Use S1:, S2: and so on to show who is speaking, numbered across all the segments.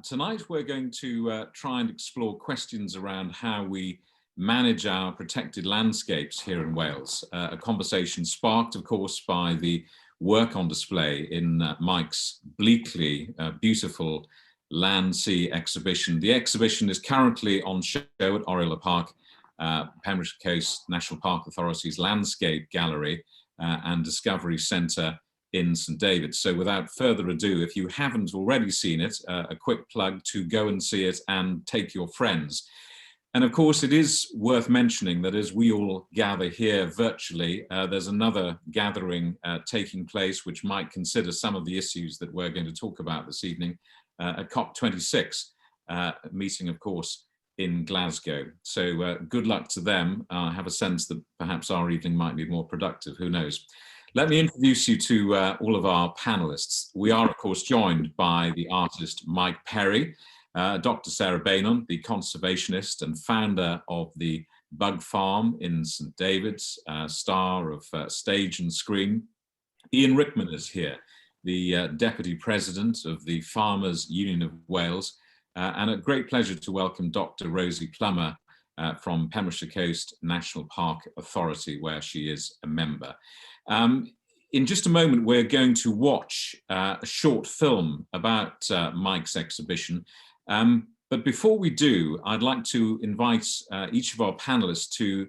S1: Tonight we're going to try and explore questions around how we manage our protected landscapes here in Wales. A conversation sparked, of course, by the work on display in Mike's bleakly beautiful land sea exhibition. The exhibition is currently on show at Oriel Park, Pembrokeshire Coast National Park Authority's Landscape Gallery and Discovery Centre in St David's. So without further ado, if you haven't already seen it, a quick plug to go and see it and take your friends. And of course, it is worth mentioning that as we all gather here virtually, there's another gathering taking place which might consider some of the issues that we're going to talk about this evening, at COP26, meeting, of course, in Glasgow. So good luck to them. I have a sense that perhaps our evening might be more productive, who knows. Let me introduce you to all of our panelists. We are, of course, joined by the artist Mike Perry, Dr. Sarah Beynon, the conservationist and founder of the Bug Farm in St David's, star of stage and screen. Ian Rickman is here, the Deputy President of the Farmers Union of Wales, and a great pleasure to welcome Dr. Rosie Plummer from Pembrokeshire Coast National Park Authority, where she is a member. In just a moment, we're going to watch a short film about Mike's exhibition. But before we do, I'd like to invite each of our panelists to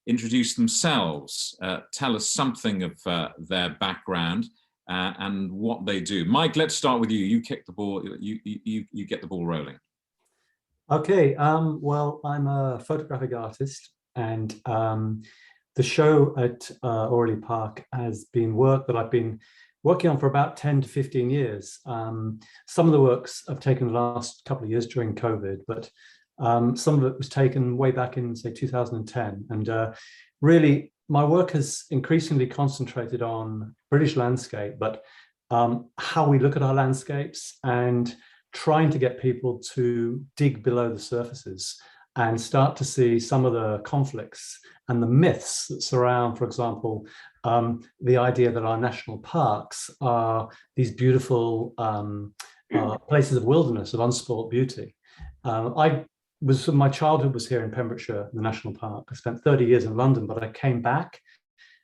S1: introduce themselves, tell us something of their background and what they do. Mike, let's start with you. You kick the ball, you get the ball rolling.
S2: Okay, well, I'm a photographic artist, and the show at Oriel Park has been work that I've been working on for about 10 to 15 years. Some of the works have taken the last couple of years during COVID, but some of it was taken way back in, say, 2010. And really, my work has increasingly concentrated on British landscape, but how we look at our landscapes and trying to get people to dig below the surfaces and start to see some of the conflicts and the myths that surround, for example, the idea that our national parks are these beautiful places of wilderness, of unspoilt beauty. My childhood was here in Pembrokeshire, the national park. I spent 30 years in London, but I came back,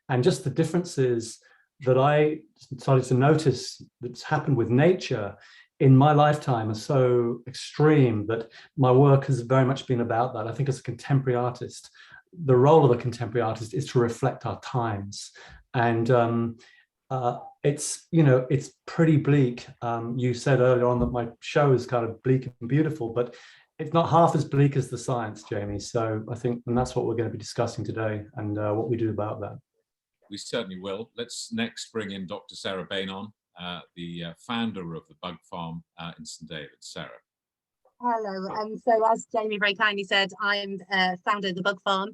S2: and just the differences that I started to notice that's happened with nature in my lifetime are so extreme that my work has very much been about that. I think as a contemporary artist, the role of a contemporary artist is to reflect our times. And it's pretty bleak. You said earlier on that my show is kind of bleak and beautiful, but it's not half as bleak as the science, Jamie. So I think, and that's what we're going to be discussing today, and what we do about that. We
S1: certainly will. Let's next bring in Dr. Sarah Beynon, the founder of the Bug Farm in St David's. Sarah.
S3: Hello. So as Jamie very kindly said, I'm founder of the Bug Farm.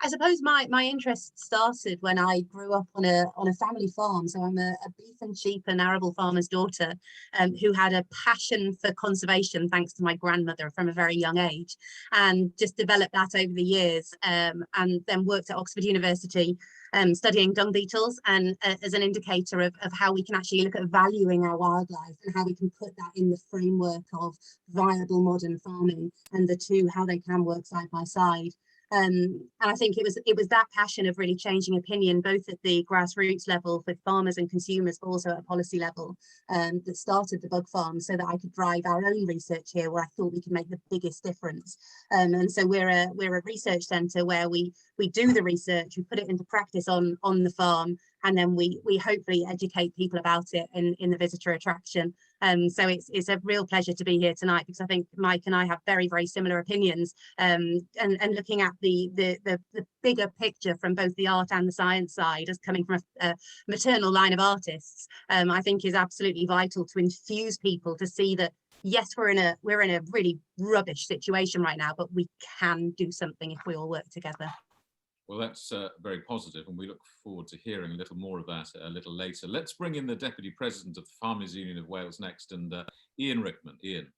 S3: I suppose my interest started when I grew up on a family farm. So I'm a beef and sheep and arable farmer's daughter who had a passion for conservation thanks to my grandmother from a very young age, and just developed that over the years, and then worked at Oxford University studying dung beetles, and as an indicator of how we can actually look at valuing our wildlife and how we can put that in the framework of viable modern farming, and the two, how they can work side by side. And I think it was that passion of really changing opinion, both at the grassroots level for farmers and consumers, but also at a policy level, that started the Bug Farm, so that I could drive our own research here where I thought we could make the biggest difference. And so we're a research centre where we do the research, we put it into practice on the farm, and then we hopefully educate people about it in the visitor attraction. So it's a real pleasure to be here tonight, because I think Mike and I have very, very similar opinions, and looking at the bigger picture from both the art and the science side, as coming from a maternal line of artists, I think is absolutely vital to infuse people to see that, yes, we're in a really rubbish situation right now, but we can do something if we all work together.
S1: Well, that's very positive, and we look forward to hearing a little more of that a little later. Let's bring in the Deputy President of the Farmers Union of Wales next, and Ian Rickman. Ian.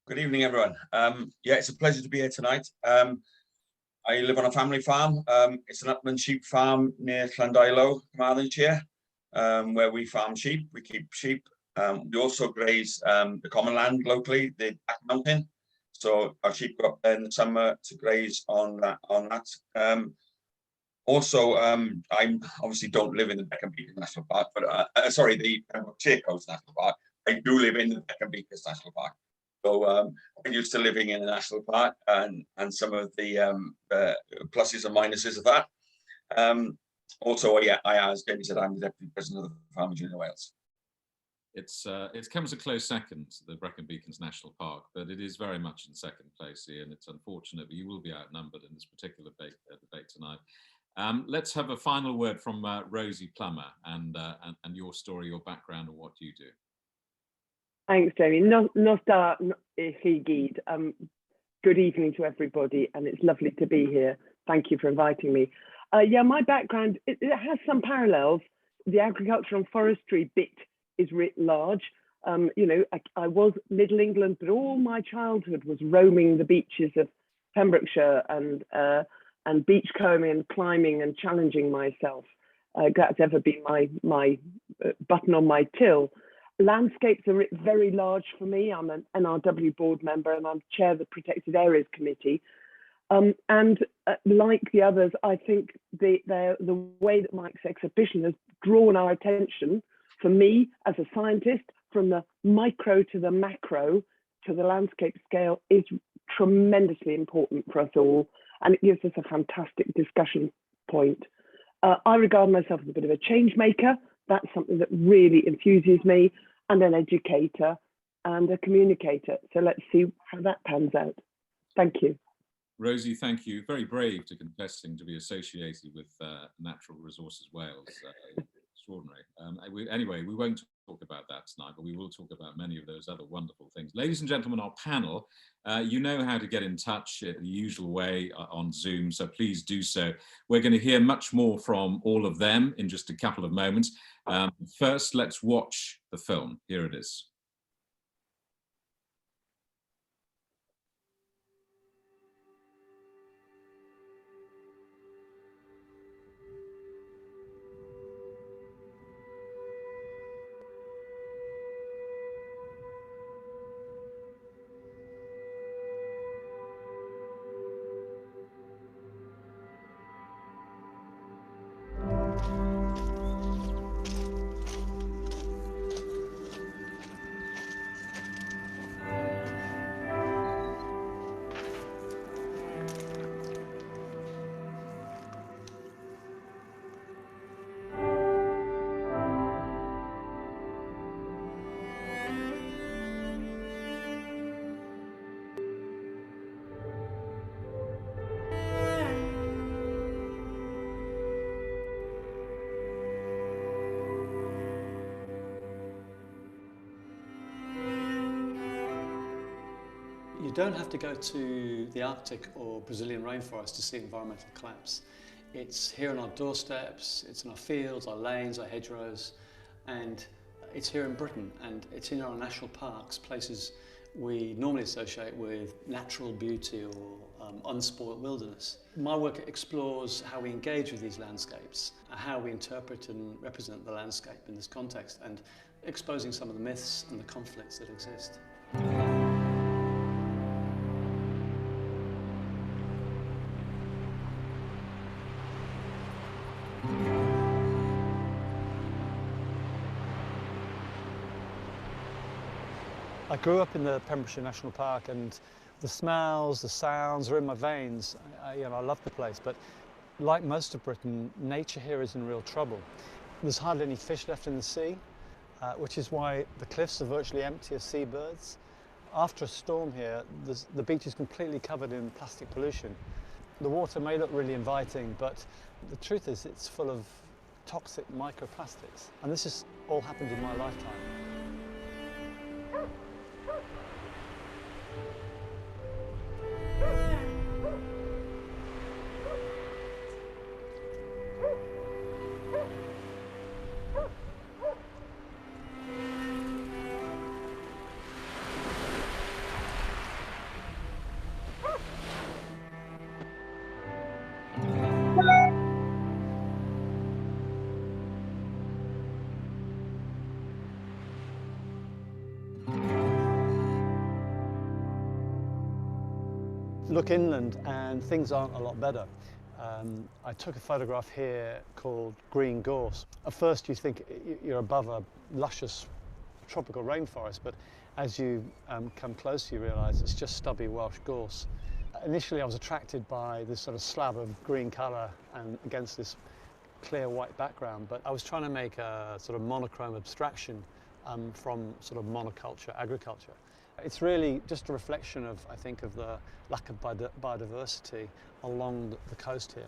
S4: Good evening, everyone. Yeah, it's a pleasure to be here tonight. I live on a family farm. It's an upland sheep farm near Isdeitlau Cymraeg, where we farm sheep. We keep sheep. We also graze the common land locally, the back mountain. So our sheep go up there in the summer to graze on that. Also, I obviously don't live in the Brecon Beacons National Park, but sorry, the Tir Coast National Park. I do live in the Brecon Beacons National Park. So I'm used to living in a national park and some of the pluses and minuses of that. Also, yeah, as Jamie said, I'm the Deputy President of the Farmers Union of Wales.
S1: It comes a close second to the Brecon Beacons National Park, but it is very much in second place here, and it's unfortunate, but you will be outnumbered in this particular debate tonight. Let's have a final word from Rosie Plummer and your story, your background, and what you do.
S5: Thanks, Jamie. Nos da chi gyd. Good evening to everybody, and it's lovely to be here. Thank you for inviting me. Yeah, my background, it has some parallels. The agriculture and forestry bit is writ large. You know, I was Middle England, but all my childhood was roaming the beaches of Pembrokeshire and beachcombing and climbing and challenging myself. That's ever been my button on my till. Landscapes are very large for me. I'm an NRW board member and I'm chair of the Protected Areas Committee. Like the others, I think the way that Mike's exhibition has drawn our attention, for me as a scientist, from the micro to the macro to the landscape scale, is tremendously important for us all. And it gives us a fantastic discussion point. I regard myself as a bit of a change maker. That's something that really enthuses me, and an educator and a communicator. So let's see how that pans out. Thank you.
S1: Rosie, thank you. Very brave to confessing to be associated with Natural Resources Wales. Extraordinary. Anyway, we won't talk about that tonight, but we will talk about many of those other wonderful things. Ladies and gentlemen, our panel, you know how to get in touch the usual way on Zoom, so please do so. We're going to hear much more from all of them in just a couple of moments. First, let's watch the film. Here it is.
S6: You don't have to go to the Arctic or Brazilian rainforest to see environmental collapse. It's here on our doorsteps, it's in our fields, our lanes, our hedgerows, and it's here in Britain, and it's in our national parks, places we normally associate with natural beauty or unspoiled wilderness. My work explores how we engage with these landscapes, how we interpret and represent the landscape in this context, and exposing some of the myths and the conflicts that exist. I grew up in the Pembrokeshire National Park, and the smells, the sounds are in my veins. I love the place, but like most of Britain, nature here is in real trouble. There's hardly any fish left in the sea, which is why the cliffs are virtually empty of seabirds. After a storm here, the beach is completely covered in plastic pollution. The water may look really inviting, but the truth is it's full of toxic microplastics, and this has all happened in my lifetime. look inland and things aren't a lot better. I took a photograph here called Green Gorse. At first you think you're above a luscious tropical rainforest, but as you come closer you realise it's just stubby Welsh gorse. Initially I was attracted by this sort of slab of green colour and against this clear white background, but I was trying to make a sort of monochrome abstraction from sort of monoculture agriculture. It's really just a reflection of, I think, of the lack of biodiversity along the coast here.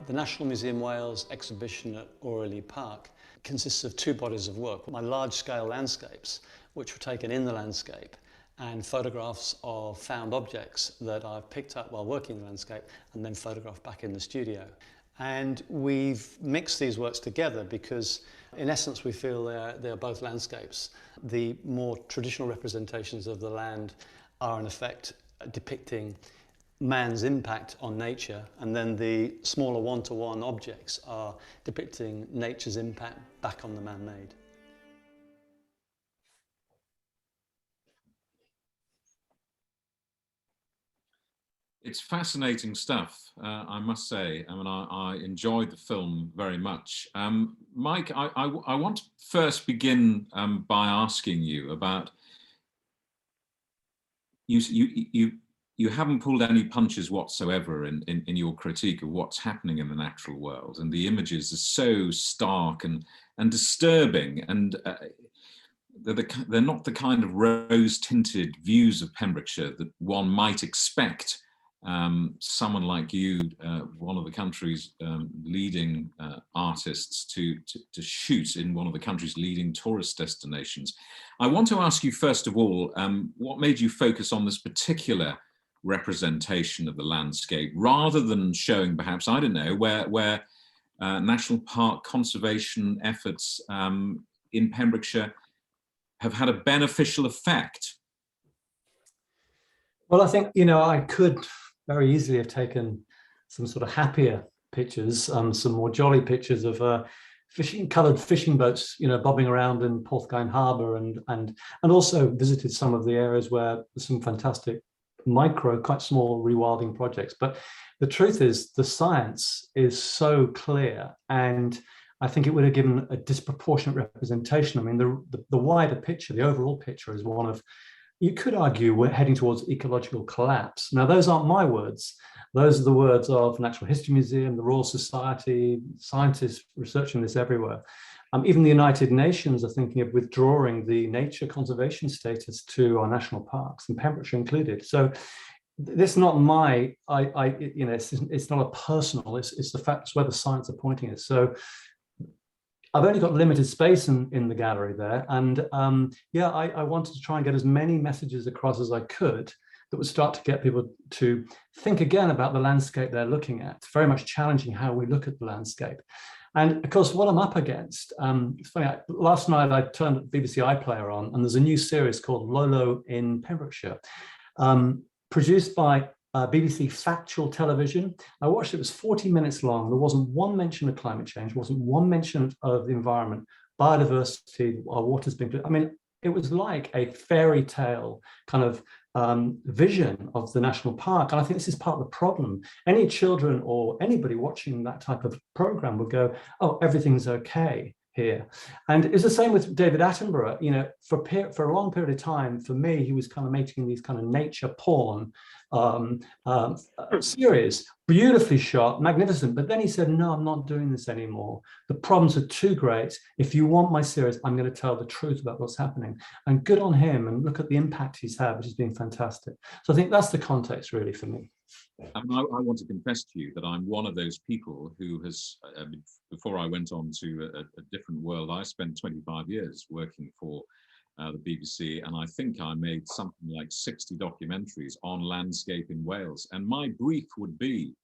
S6: The National Museum Wales exhibition at Allwn Park consists of two bodies of work. My large-scale landscapes, which were taken in the landscape, and photographs of found objects that I've picked up while working in the landscape and then photographed back in the studio. And we've mixed these works together because, in essence, we feel they're both landscapes. The more traditional representations of the land are, in effect, depicting man's impact on nature, and then the smaller one-to-one objects are depicting nature's impact back on the man-made.
S1: It's fascinating stuff, I must say. I mean, I enjoyed the film very much. Mike, I want to first begin by asking you about, you haven't pulled any punches whatsoever in your critique of what's happening in the natural world, and the images are so stark and disturbing, and they're not the kind of rose-tinted views of Pembrokeshire that one might expect someone like you, one of the country's leading artists, to shoot in one of the country's leading tourist destinations. I want to ask you, first of all, what made you focus on this particular representation of the landscape, rather than showing perhaps, I don't know, where national park conservation efforts in Pembrokeshire have had a beneficial effect?
S2: Well, I think, you know, I could very easily have some sort of happier pictures, some more jolly pictures of coloured fishing boats, you know, bobbing around in Porthcawn Harbour, and also visited some of the areas where there's some fantastic quite small rewilding projects. But the truth is, the science is so clear, and I think it would have given a disproportionate representation. I mean, the wider picture, the overall picture, is one of, you could argue, we're heading towards ecological collapse. Now, those aren't my words. Those are the words of the Natural History Museum, the Royal Society, scientists researching this everywhere. Even the United Nations are thinking of withdrawing the nature conservation status to our national parks, and Pembrokeshire included. So this is not my, you know, it's not a personal, it's the facts where the science are pointing us. So I've only got limited space in the gallery there. And yeah, I wanted to try and get as many messages across as I could that would start to get people to think again about the landscape they're looking at. It's very much challenging how we look at the landscape. And of course, what I'm up against, it's funny, last night I turned BBC iPlayer on, and there's a new series called Lolo in Pembrokeshire, produced by BBC Factual Television. I watched it, it was 40 minutes long. There wasn't one mention of climate change, wasn't one mention of the environment, biodiversity, our water's being, I mean, it was like a fairy tale kind of vision of the national park. And I think this is part of the problem. Any children or anybody watching that type of program would go, oh, everything's okay here. And it's the same with David Attenborough. You know, for a long period of time, for me, he was kind of making these kind of nature porn series, beautifully shot, magnificent. But then he said, no, I'm not doing this anymore. The problems are too great. If you want my series, I'm going to tell the truth about what's happening. And good on him, and look at the impact he's had, which has been fantastic. So I think that's the context really for me.
S1: I want to confess to you that I'm one of those people who has, before I went on to a different world, I spent 25 years working for the BBC, and I think I made something like 60 documentaries on landscape in Wales. And my brief would be,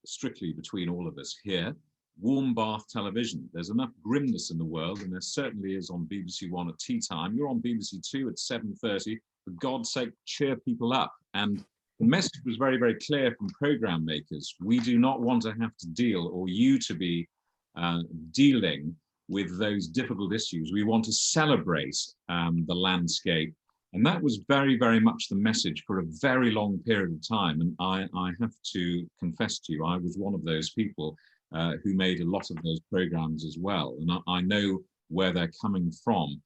S1: strictly between all of us here, warm bath television. There's enough grimness in the world, and there certainly is on BBC One at tea time. You're on BBC Two at 7:30. for God's sake, cheer people up. And the message was very, very clear from program makers. We do not want to have to deal, or you to be dealing with those difficult issues. We want to celebrate the landscape. And that was very, very much the message for a very long period of time. And I have to confess to you, I was one of those people who made a lot of those programs as well. And I know where they're coming from.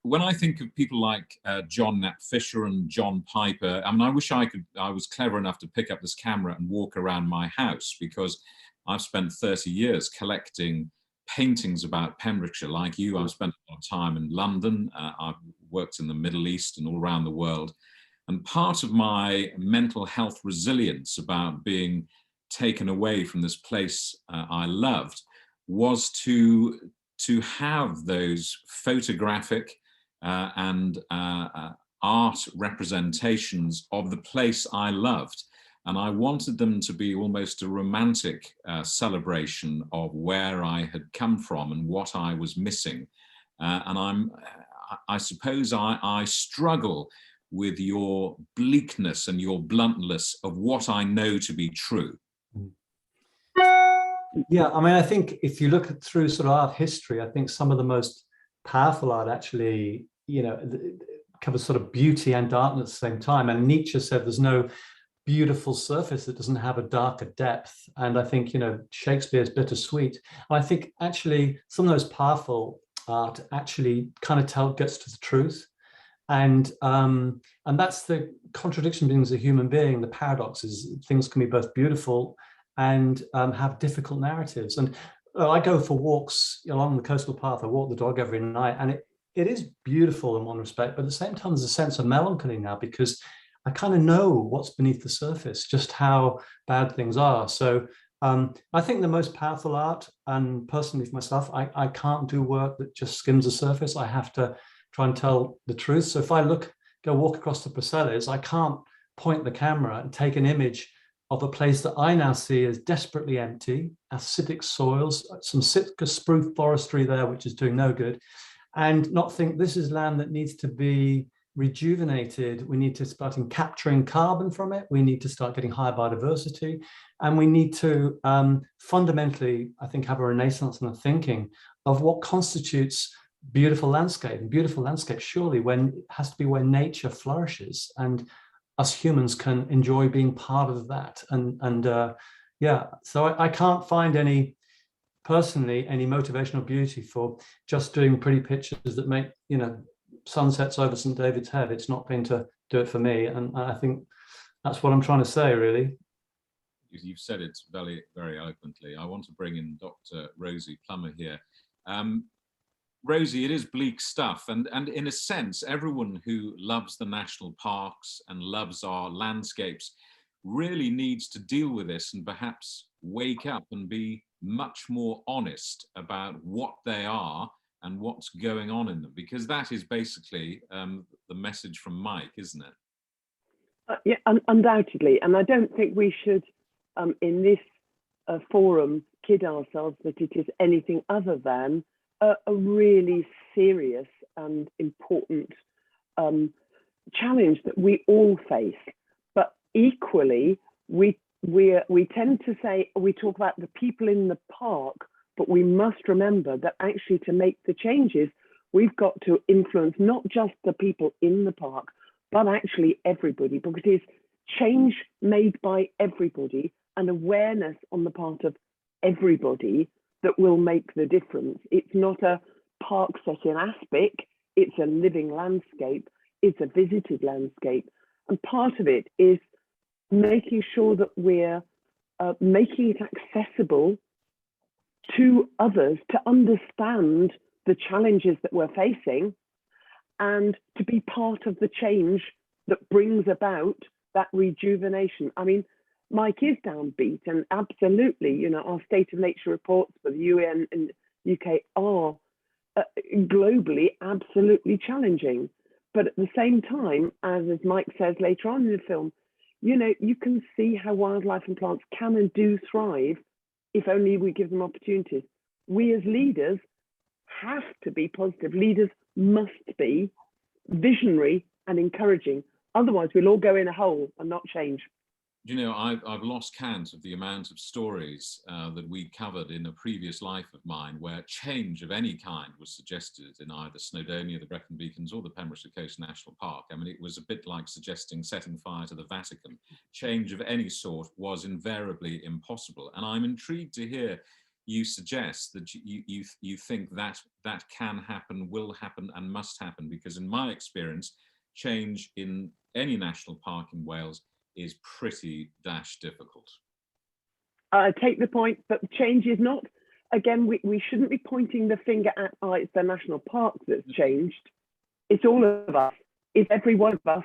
S1: When I think of people like John Knapp Fisher and John Piper, I mean, I wish I was clever enough to pick up this camera and walk around my house, because I've spent 30 years collecting paintings about Pembrokeshire. Like you, I've spent a lot of time in London. I've worked in the Middle East and all around the world. And part of my mental health resilience about being taken away from this place I loved was to have those photographic and art representations of the place I loved. And I wanted them to be almost a romantic celebration of where I had come from and what I was missing. And I suppose I struggle with your bleakness and your bluntness of what I know to be true.
S2: Yeah, I mean, I think if you look through sort of art history, I think some of the most powerful art actually, you know, covers sort of beauty and darkness at the same time. And Nietzsche said there's no beautiful surface that doesn't have a darker depth. And I think, you know, Shakespeare's bittersweet. And I think actually some of those powerful art actually kind of gets to the truth. And that's the contradiction between as a human being. The paradox is things can be both beautiful and have difficult narratives. And I go for walks along the coastal path. I walk the dog every night, and it is beautiful in one respect, but at the same time, there's a sense of melancholy now, because I kind of know what's beneath the surface, just how bad things are. So I think the most powerful art, and personally for myself, I can't do work that just skims the surface. I have to try and tell the truth. So if I go walk across the Preselles, I can't point the camera and take an image of a place that I now see as desperately empty, acidic soils, some Sitka spruce forestry there, which is doing no good, and not think this is land that needs to be rejuvenated. We need to start capturing carbon from it. We need to start getting higher biodiversity. And we need to fundamentally, I think, have a renaissance in the thinking of what constitutes beautiful landscape. And beautiful landscape surely has to be where nature flourishes, and us humans can enjoy being part of that. And yeah, so I can't find any motivational beauty for just doing pretty pictures that make, you know, sunsets over St. David's Head. It's not going to do it for me. And I think that's what I'm trying to say, really.
S1: You've said it very, very eloquently. I want to bring in Dr. Rosie Plummer here. Rosie, it is bleak stuff. And in a sense, everyone who loves the national parks and loves our landscapes really needs to deal with this and perhaps wake up and be much more honest about what they are and what's going on in them, because that is basically the message from Mike, isn't it?
S5: Yeah, undoubtedly. And I don't think we should, in this forum, kid ourselves that it is anything other than a really serious and important challenge that we all face. But equally, we tend to say, we talk about the people in the park, but we must remember that actually to make the changes, we've got to influence not just the people in the park, but actually everybody, because it is change made by everybody and awareness on the part of everybody that will make the difference. It's not a park set in aspic, it's a living landscape, it's a visited landscape. And part of it is making sure that we're making it accessible to others to understand the challenges that we're facing and to be part of the change that brings about that rejuvenation. I mean, Mike is downbeat, and absolutely, you know, our state of nature reports for the UN and UK are globally absolutely challenging. But at the same time, as Mike says later on in the film, you know, you can see how wildlife and plants can and do thrive if only we give them opportunities. We as leaders have to be positive. Leaders must be visionary and encouraging. Otherwise, we'll all go in a hole and not change.
S1: You know, I've lost count of the amount of stories that we covered in a previous life of mine where change of any kind was suggested in either Snowdonia, the Brecon Beacons, or the Pembrokeshire Coast National Park. I mean, it was a bit like suggesting setting fire to the Vatican. Change of any sort was invariably impossible. And I'm intrigued to hear you suggest that you think that that can happen, will happen, and must happen, because in my experience, change in any national park in Wales is pretty difficult.
S5: I take the point, but change is not, again, we shouldn't be pointing the finger at, oh, it's the national park that's changed. It's all of us. It's every one of us.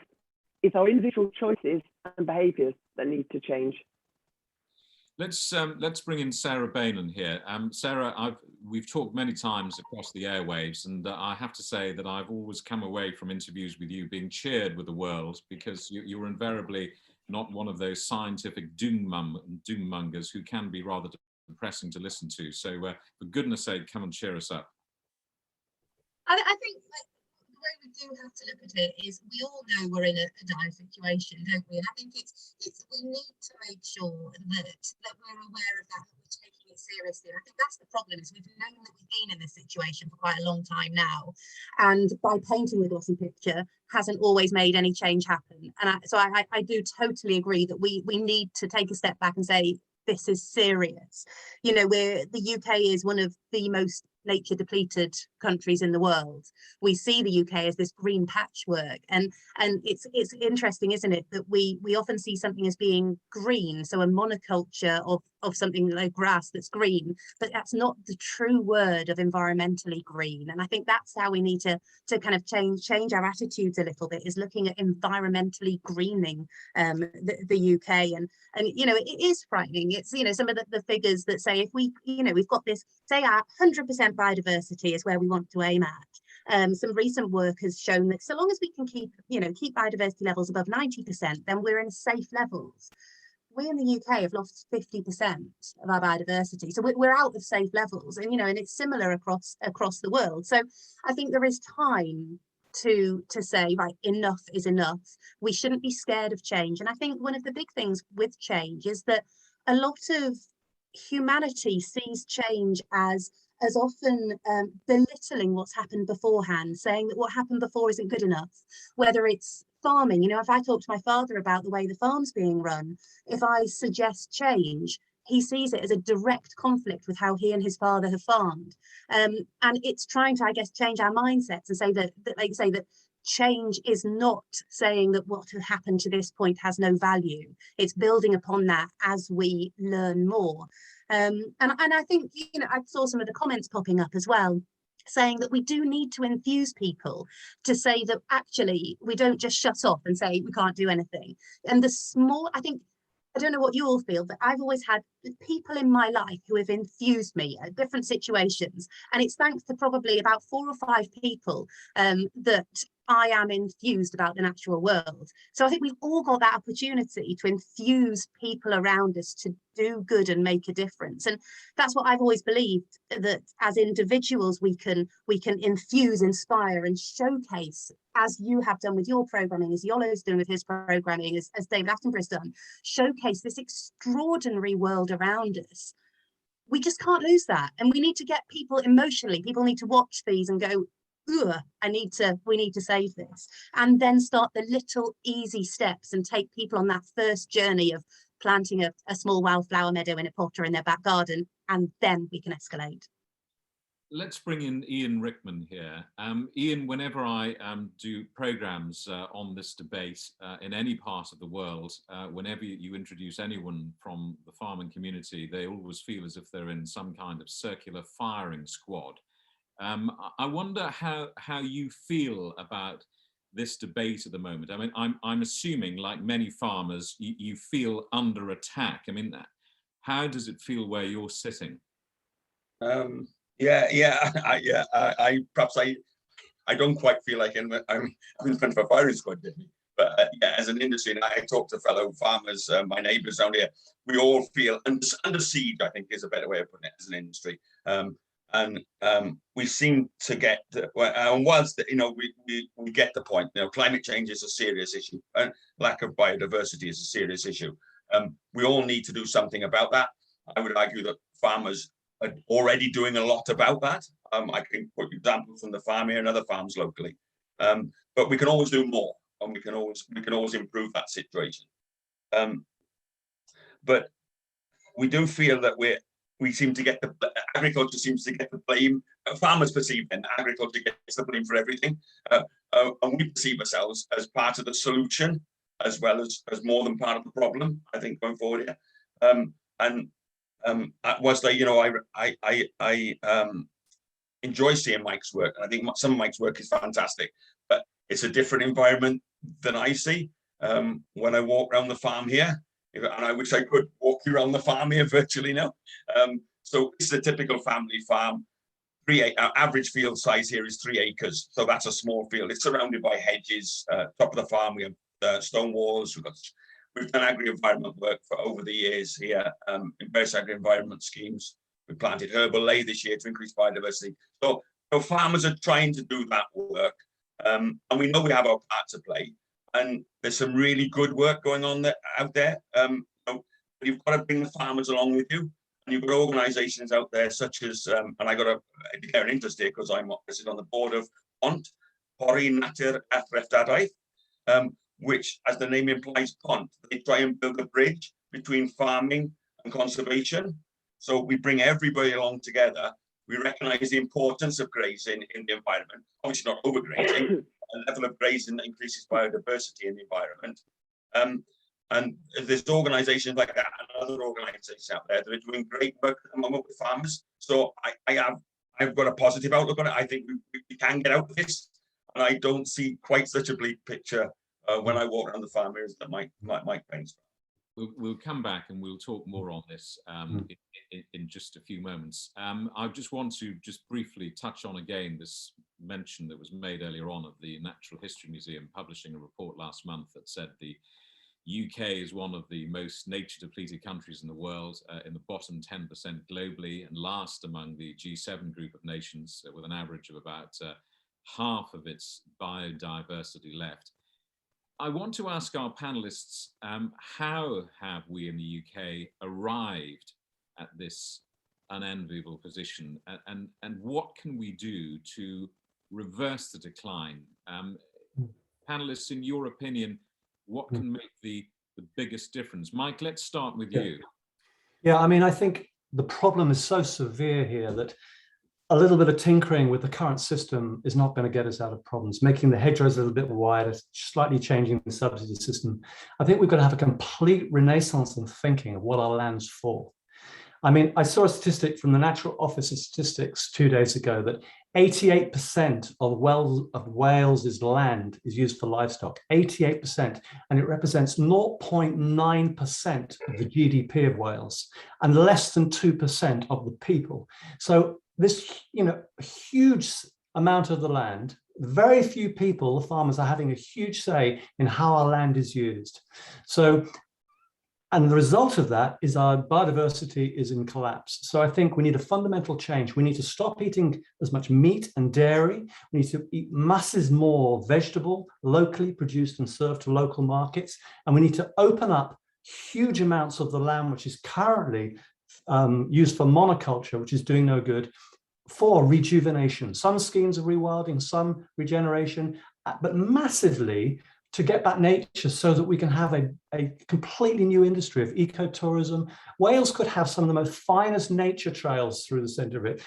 S5: It's our individual choices and behaviours that need to change.
S1: Let's bring in Sarah Beynon here. Sarah, we've talked many times across the airwaves, and I have to say that I've always come away from interviews with you being cheered with the world, because you were invariably not one of those scientific doommongers who can be rather depressing to listen to. So for goodness sake, come and cheer us up.
S3: I think the way we do have to look at it is we all know we're in a dire situation, don't we? And I think it's we need to make sure that we're aware of that, we're taking it seriously. And I think that's the problem, is we've known that we've been in this situation for quite a long time now, and by painting the glossy picture hasn't always made any change happen. And so I do totally agree that we need to take a step back and say, this is serious. You know, the UK is one of the most nature depleted countries in the world. We see the UK as this green patchwork, and it's interesting, isn't it, that we often see something as being green, so a monoculture of something like grass that's green, but that's not the true word of environmentally green. And I think that's how we need to kind of change our attitudes a little bit, is looking at environmentally greening the UK. And you know, it is frightening. It's, you know, some of the figures that say, if we, you know, we've got this, say our 100% biodiversity is where we want to aim at. Some recent work has shown that so long as we can keep biodiversity levels above 90%, then we're in safe levels. We in the UK have lost 50% of our biodiversity, so we're out of safe levels, and you know, and it's similar across the world. So I think there is time to say, right, enough is enough. We shouldn't be scared of change. And I think one of the big things with change is that a lot of humanity sees change as often belittling what's happened beforehand, saying that what happened before isn't good enough, whether it's farming. You know, if I talk to my father about the way the farm's being run, if I suggest change, he sees it as a direct conflict with how he and his father have farmed. And it's trying to, I guess, change our mindsets and say that change is not saying that what has happened to this point has no value. It's building upon that as we learn more. And I think, you know, I saw some of the comments popping up as well, saying that we do need to infuse people to say that actually we don't just shut off and say we can't do anything. And the small, I think, I don't know what you all feel, but I've always had people in my life who have infused me at different situations. And it's thanks to probably about 4 or 5 people that I am infused about the natural world. So I think we've all got that opportunity to infuse people around us to do good and make a difference. And that's what I've always believed, that as individuals we can infuse, inspire and showcase, as you have done with your programming, as Yolo's doing with his programming, as David Attenborough's done, showcase this extraordinary world around us. We just can't lose that. And we need to get people emotionally, people need to watch these and go, we need to save this, and then start the little easy steps and take people on that first journey of planting a small wildflower meadow in a pot or in their back garden, and then we can escalate.
S1: Let's bring in Ian Rickman here. Ian, whenever I do programs on this debate in any part of the world, whenever you introduce anyone from the farming community, they always feel as if they're in some kind of circular firing squad. I wonder how you feel about this debate at the moment. I mean, I'm assuming, like many farmers, you feel under attack. I mean, how does it feel where you're sitting?
S4: I don't quite feel like I'm in front of a firing squad, but yeah, as an industry, and I talk to fellow farmers, my neighbours down here, we all feel under siege, I think is a better way of putting it, as an industry. And we seem to get, and whilst we get the point, climate change is a serious issue, and lack of biodiversity is a serious issue. We all need to do something about that. I would argue that farmers are already doing a lot about that. I can put examples from the farm here and other farms locally, but we can always do more, and we can always improve that situation. But we do feel that we seem to get agriculture seems to get the blame. Farmers perceive then agriculture gets the blame for everything, and we perceive ourselves as part of the solution as well as more than part of the problem, I think, going forward here. Whilst I enjoy seeing Mike's work, and I think some of Mike's work is fantastic, but it's a different environment than I see when I walk around the farm here. And I wish I could walk you around the farm here virtually now. So it's a typical family farm. Our average field size here is 3 acres. So that's a small field. It's surrounded by hedges. Top of the farm, we have stone walls. We've done agri-environment work for over the years here in various agri-environment schemes. We planted herbal ley this year to increase biodiversity. So farmers are trying to do that work. And we know we have our part to play. And there's some really good work going on out there. But you've got to bring the farmers along with you. And you've got organisations out there such as, and I got to declare an interest here because I'm on the board of PONT, Pori Natur a Trafodaeth, which, as the name implies, PONT. They try and build a bridge between farming and conservation. So we bring everybody along together. We recognise the importance of grazing in the environment. Obviously not overgrazing, a level of grazing that increases biodiversity in the environment. And there's organisations like that and other organisations out there that are doing great work at the moment with farmers. So I've got a positive outlook on it. I think we can get out of this, and I don't see quite such a bleak picture when I walk around the farm areas that Mike paints.
S1: We'll come back and we'll talk more on this in just a few moments. I just want to briefly touch on again this mention that was made earlier on of the Natural History Museum publishing a report last month that said the UK is one of the most nature depleted countries in the world, in the bottom 10% globally, and last among the G7 group of nations, with an average of about half of its biodiversity left. I want to ask our panelists, how have we in the UK arrived at this unenviable position, and what can we do to reverse the decline? Panelists, in your opinion, what can make the biggest difference? Mike, let's start with you.
S2: Yeah, I mean, I think the problem is so severe here that a little bit of tinkering with the current system is not going to get us out of problems. Making the hedgerows a little bit wider, slightly changing the subsidy system. I think we've got to have a complete renaissance in thinking of what our land's for. I mean, I saw a statistic from the National Office of Statistics 2 days ago that 88% of Wales's land is used for livestock, 88%, and it represents 0.9% of the GDP of Wales and less than 2% of the people. So this, huge amount of the land, very few people, the farmers, are having a huge say in how our land is used. And the result of that is our biodiversity is in collapse. So I think we need a fundamental change. We need to stop eating as much meat and dairy. We need to eat masses more vegetable, locally produced and served to local markets. And we need to open up huge amounts of the land, which is currently used for monoculture, which is doing no good, for rejuvenation. Some schemes of rewilding, some regeneration, but massively to get back nature so that we can have a completely new industry of ecotourism. Wales could have some of the most finest nature trails through the centre of it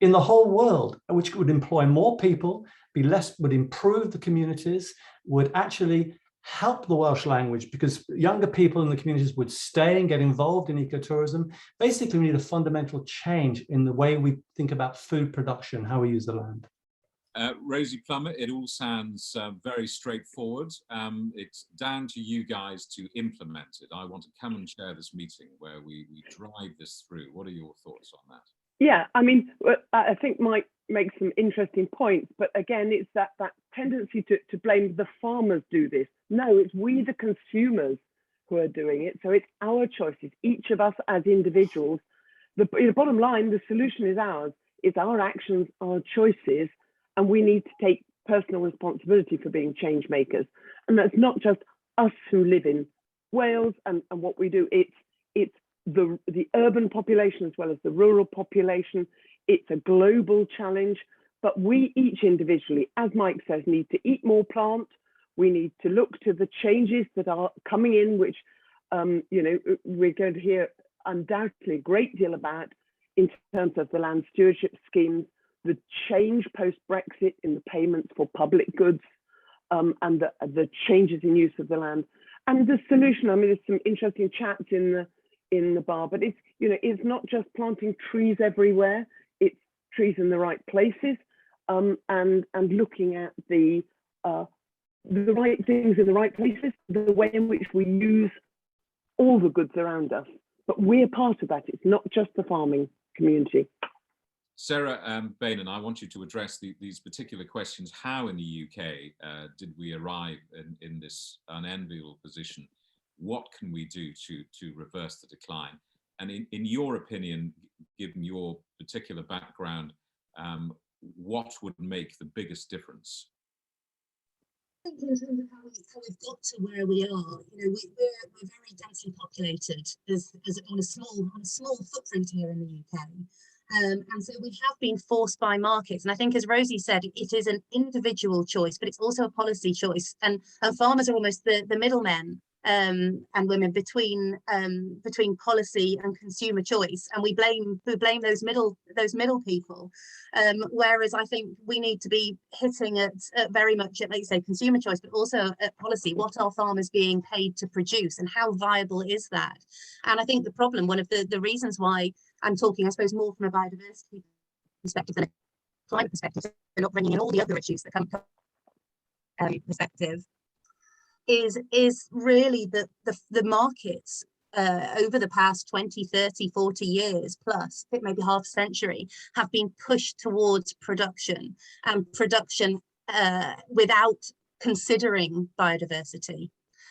S2: in the whole world, which would employ more people, would improve the communities, would actually help the Welsh language, because younger people in the communities would stay and get involved in ecotourism. Basically, we need a fundamental change in the way we think about food production, how we use the land.
S1: Rosie Plummer, it all sounds very straightforward. It's down to you guys to implement it. I want to come and chair this meeting where we drive this through. What are your thoughts on that?
S5: Yeah, I mean, I think Mike makes some interesting points, but again, it's that tendency to blame the farmers do this. No, it's we, the consumers, who are doing it. So it's our choices, each of us as individuals. The bottom line, the solution is ours. It's our actions, our choices, and we need to take personal responsibility for being change makers. And that's not just us who live in Wales and what we do. It's the urban population as well as the rural population. It's a global challenge, but we each individually, as Mike says, need to eat more plant. We need to look to the changes that are coming in, which you know, we're going to hear undoubtedly a great deal about in terms of the land stewardship schemes, the change post-Brexit in the payments for public goods, and the changes in use of the land. And the solution, I mean, there's some interesting chats in the bar, but it's, you know, it's not just planting trees everywhere, it's trees in the right places, and looking at the right things in the right places, the way in which we use all the goods around us. But we're part of that. It's not just the farming community.
S1: Sarah Beynon, I want you to address these particular questions. How in the UK did we arrive in this unenviable position? What can we do to reverse the decline? And in your opinion, given your particular background, what would make the biggest difference?
S3: I think in terms of how we've got to where we are, you know, we're very densely populated as on a small footprint here in the UK. And so we have been forced by markets. And I think, as Rosie said, it is an individual choice, but it's also a policy choice. And farmers are almost the middlemen and women between policy and consumer choice. And we blame those middle people. Whereas I think we need to be hitting at very much at, like you say, consumer choice, but also at policy. What are farmers being paid to produce, and how viable is that? And I think the problem, one of the reasons why I'm talking, I suppose, more from a biodiversity perspective than a climate perspective, and not bringing in all the other issues that come from perspective, is really that the markets over the past 20, 30, 40 years plus, I think maybe half a century, have been pushed towards production, and production without considering biodiversity.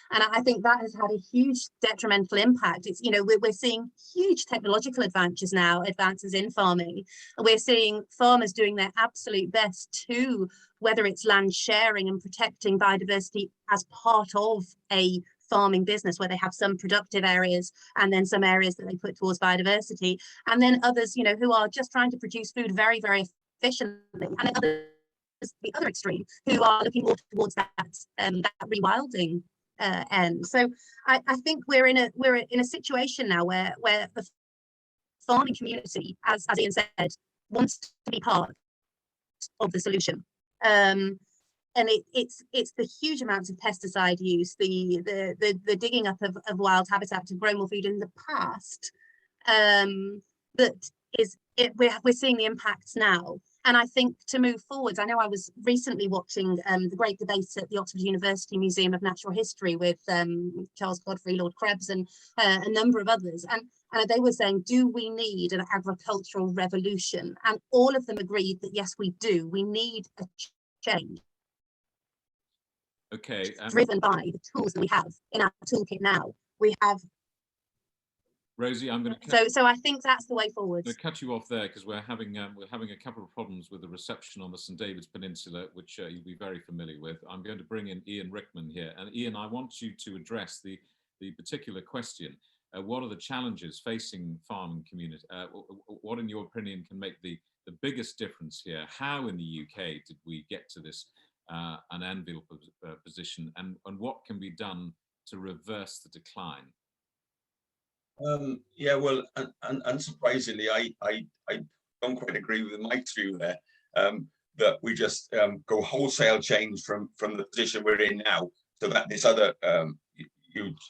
S3: And I think that has had a huge detrimental impact. It's, you know, we're seeing huge technological advances in farming. We're seeing farmers doing their absolute best to, whether it's land sharing and protecting biodiversity as part of a farming business, where they have some productive areas and then some areas that they put towards biodiversity, and then others, you know, who are just trying to produce food very, very efficiently, and others, the other extreme, who are looking more towards that rewilding end. So I think we're in a situation now where the farming community, as Ian said, wants to be part of the solution. And it's the huge amounts of pesticide use, the digging up of wild habitat to grow more food in the past, that is it. We're seeing the impacts now. And I think to move forwards, I know I was recently watching the great debate at the Oxford University Museum of Natural History with Charles Godfrey, Lord Krebs, and a number of others. And they were saying, do we need an agricultural revolution? And all of them agreed that, yes, we do. We need a change.
S1: Okay.
S3: Driven by the tools that we have in our toolkit now. We have.
S1: Rosie, I'm going to.
S3: So I think that's the way forward.
S1: I'm going to cut you off there because we're having a couple of problems with the reception on the St David's Peninsula, which you'll be very familiar with. I'm going to bring in Ian Rickman here, and Ian, I want you to address the particular question. What are the challenges facing farming community? What, in your opinion, can make the biggest difference here? How in the UK did we get to this unenviable position, and what can be done to reverse the decline?
S4: Yeah, well, unsurprisingly, I don't quite agree with Mike's view there, that we just go wholesale change from the position we're in now to this other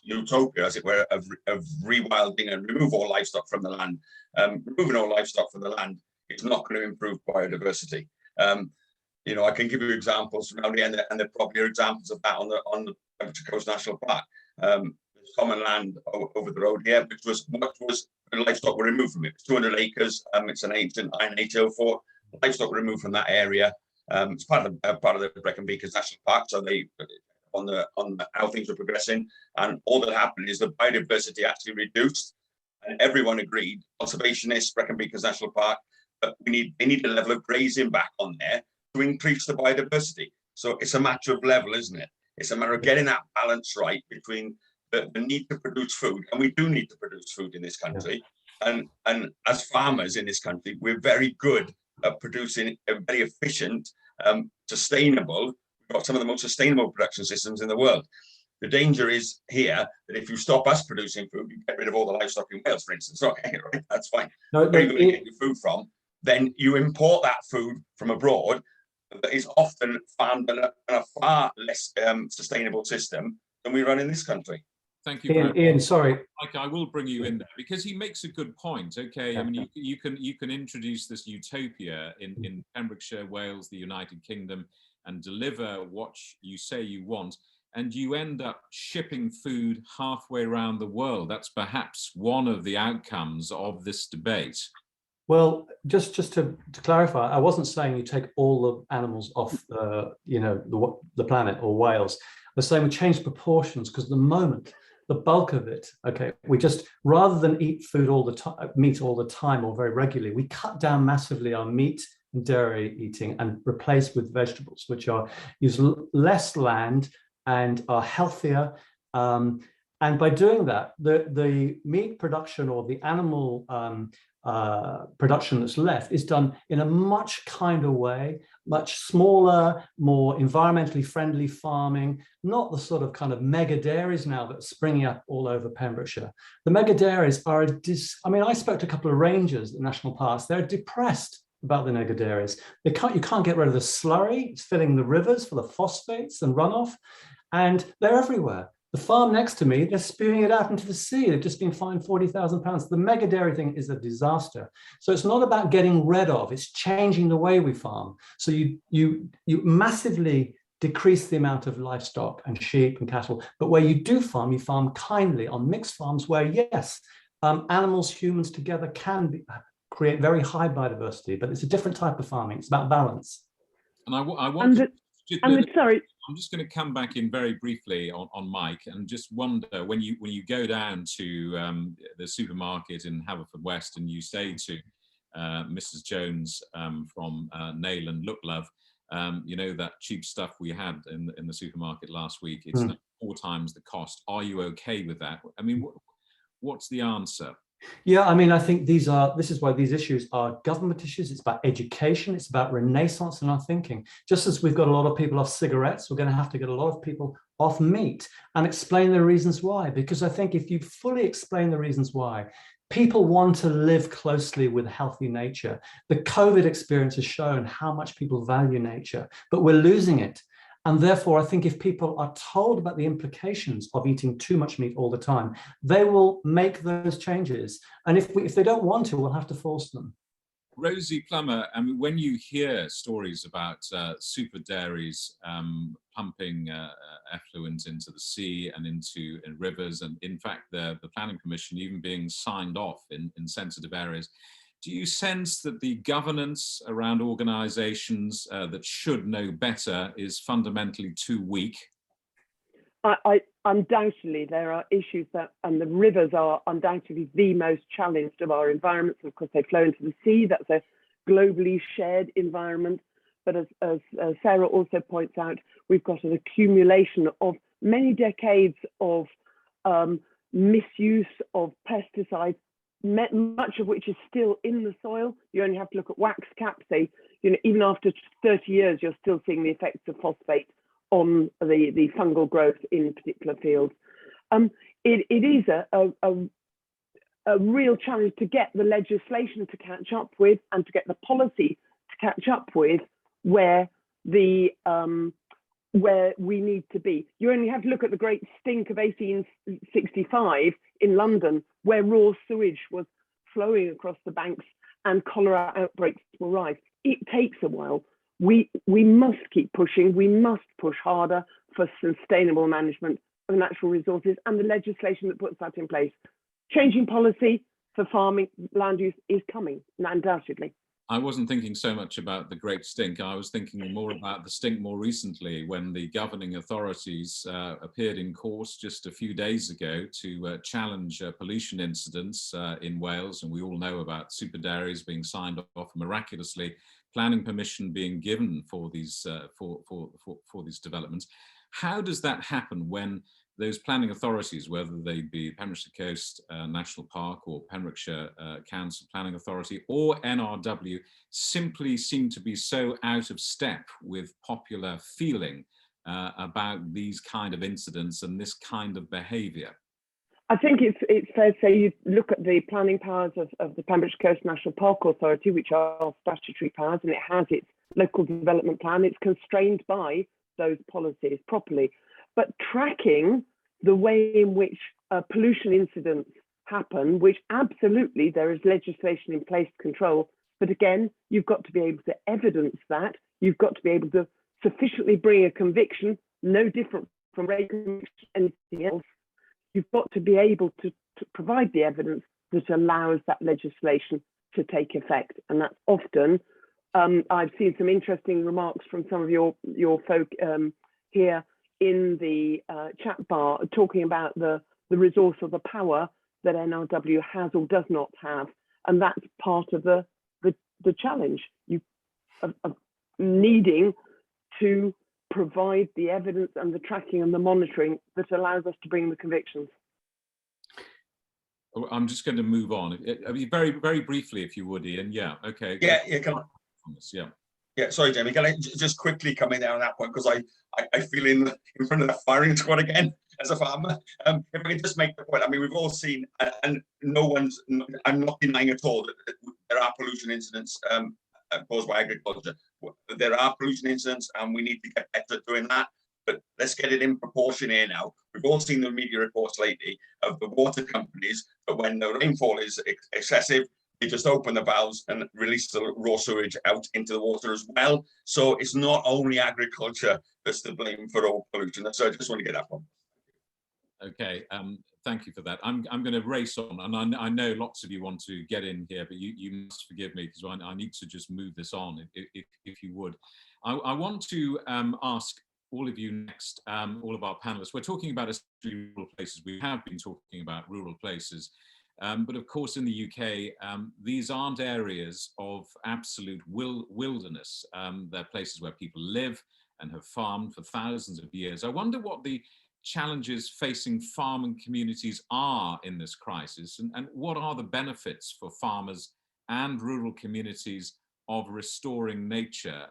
S4: utopia, as it were, of rewilding and remove all livestock from the land. Removing all livestock from the land is not going to improve biodiversity. You know, I can give you examples around here, and there probably are examples of that on the Penfro Coast National Park. Common land over the road here, which was livestock were removed from it. It's 200 acres. It's an ancient Iron Age hill fort. Livestock were removed from that area. It's part of the Brecon Beacons National Park. So they on how things were progressing, and all that happened is the biodiversity actually reduced, and everyone agreed. Conservationists, Brecon Beacons National Park, but they need a level of grazing back on there to increase the biodiversity. So it's a matter of level, isn't it? It's a matter of getting that balance right between the need to produce food, and we do need to produce food in this country. And as farmers in this country, we're very good at producing a very efficient, sustainable. We've got some of the most sustainable production systems in the world. The danger is here that if you stop us producing food, you get rid of all the livestock in Wales, for instance. Okay, right, that's fine. Where are you going to get your food from? Then you import that food from abroad that is often farmed in a far less sustainable system than we run in this country.
S1: Thank you,
S2: Ian, sorry.
S1: Mike, I will bring you in there because he makes a good point. Okay, I mean, you can introduce this utopia in Pembrokeshire, Wales, the United Kingdom, and deliver what you say you want, and you end up shipping food halfway around the world. That's perhaps one of the outcomes of this debate.
S2: Well, just to clarify, I wasn't saying you take all the animals off the planet or Wales. I was saying we change proportions, because at the moment, the bulk of it, okay, we just, rather than eat food all the time, meat all the time or very regularly, we cut down massively our meat and dairy eating and replace with vegetables, which use less land and are healthier. And by doing that, the meat production or the animal production that's left is done in a much kinder way, much smaller, more environmentally friendly farming, not the sort of kind of mega dairies now that's springing up all over Pembrokeshire. The mega dairies are, I spoke to a couple of rangers at national parks, they're depressed about the mega dairies. You can't get rid of the slurry, it's filling the rivers full of phosphates and runoff, and they're everywhere. The farm next to me, they're spewing it out into the sea. They've just been fined £40,000. The mega dairy thing is a disaster. So it's not about getting rid of, it's changing the way we farm. So you massively decrease the amount of livestock and sheep and cattle, but where you do farm, you farm kindly on mixed farms where, yes, animals, humans together can create very high biodiversity, but it's a different type of farming. It's about balance.
S1: And I want
S5: sorry.
S1: I'm just going to come back in very briefly on Mike and just wonder, when you go down to the supermarket in Haverfordwest and you say to Mrs. Jones from Nail and Look Love, that cheap stuff we had in the supermarket last week, it's now 4 times the cost. Are you okay with that? I mean, what's the answer?
S2: Yeah, I mean, I think this is why these issues are government issues. It's about education. It's about renaissance in our thinking. Just as we've got a lot of people off cigarettes, we're going to have to get a lot of people off meat and explain the reasons why. Because I think if you fully explain the reasons why, people want to live closely with healthy nature. The COVID experience has shown how much people value nature, but we're losing it. And therefore, I think if people are told about the implications of eating too much meat all the time, they will make those changes. And if they don't want to, we'll have to force them.
S1: Rosie Plummer, I mean, when you hear stories about super dairies pumping effluent into the sea and into rivers, and in fact, the Planning Commission even being signed off in sensitive areas, do you sense that the governance around organisations that should know better is fundamentally too weak?
S5: Undoubtedly, there are issues and the rivers are undoubtedly the most challenged of our environments. Of course, they flow into the sea. That's a globally shared environment. But as Sarah also points out, we've got an accumulation of many decades of misuse of pesticides, much of which is still in the soil. You only have to look at wax caps. Even after 30 years, you're still seeing the effects of phosphate on the fungal growth in particular fields. It is a real challenge to get the legislation to catch up with and to get the policy to catch up with where we need to be. You only have to look at the great stink of 1865 in London, where raw sewage was flowing across the banks and cholera outbreaks were rife. It takes a while. We must keep pushing. We must push harder for sustainable management of natural resources and the legislation that puts that in place. Changing policy for farming land use is coming, undoubtedly.
S1: I wasn't thinking so much about the Great Stink. I was thinking more about the stink more recently, when the governing authorities appeared in court just a few days ago to challenge pollution incidents in Wales. And we all know about super dairies being signed off miraculously, planning permission being given for these for these developments. How does that happen when those planning authorities, whether they be Pembrokeshire Coast National Park or Pembrokeshire Council Planning Authority or NRW, simply seem to be so out of step with popular feeling about these kind of incidents and this kind of behaviour?
S5: I think it's fair to say you look at the planning powers of the Pembrokeshire Coast National Park Authority, which are statutory powers, and it has its local development plan. It's constrained by those policies properly. But tracking the way in which pollution incidents happen, which absolutely there is legislation in place to control, but again, you've got to be able to evidence that. You've got to be able to sufficiently bring a conviction, no different from rape conviction, anything else. You've got to be able to provide the evidence that allows that legislation to take effect. And that's often, I've seen some interesting remarks from some of your folk here in the chat bar, talking about the resource or the power that NRW has or does not have. And that's part of the challenge, of needing to provide the evidence and the tracking and the monitoring that allows us to bring the convictions.
S1: I'm just going to move on. Very, very briefly, if you would, Ian. Yeah, okay.
S4: Yeah, yeah, sorry, Jamie, can I just quickly come in there on that point, because I feel in front of the firing squad again as a farmer. If I can just make the point, I mean, we've all seen, and I'm not denying at all that there are pollution incidents caused by agriculture. There are pollution incidents and we need to get better at doing that, but let's get it in proportion here now. We've all seen the media reports lately of the water companies that when the rainfall is excessive, they just open the valves and release the raw sewage out into the water as well. So it's not only agriculture that's to blame for all pollution. So I just want to get that one.
S1: Okay, thank you for that. I'm going to race on, and I know lots of you want to get in here, but you must forgive me because I need to just move this on, if you would. I want to ask all of you next, all of our panelists. We're talking about rural places. We have been talking about rural places. But of course, in the UK, these aren't areas of absolute wilderness. They're places where people live and have farmed for thousands of years. I wonder what the challenges facing farming communities are in this crisis, and what are the benefits for farmers and rural communities of restoring nature.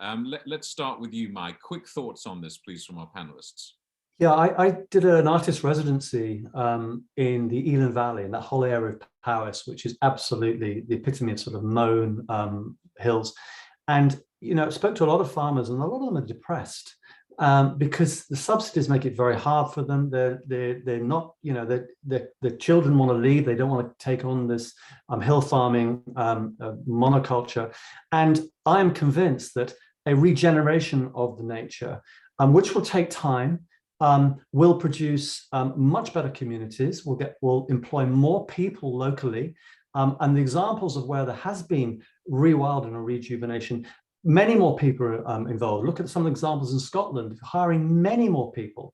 S1: Let's start with you, Mike. Quick thoughts on this, please, from our panelists.
S2: Yeah, I did an artist residency in the Allwn Valley, in that whole area of Powys, which is absolutely the epitome of sort of mown hills. And, you know, I spoke to a lot of farmers, and a lot of them are depressed because the subsidies make it very hard for them. They're not, you know, the children want to leave. They don't want to take on this hill farming monoculture. And I am convinced that a regeneration of the nature, which will take time, will produce much better communities, will employ more people locally. And the examples of where there has been rewilding or rejuvenation, many more people are involved. Look at some of the examples in Scotland, hiring many more people.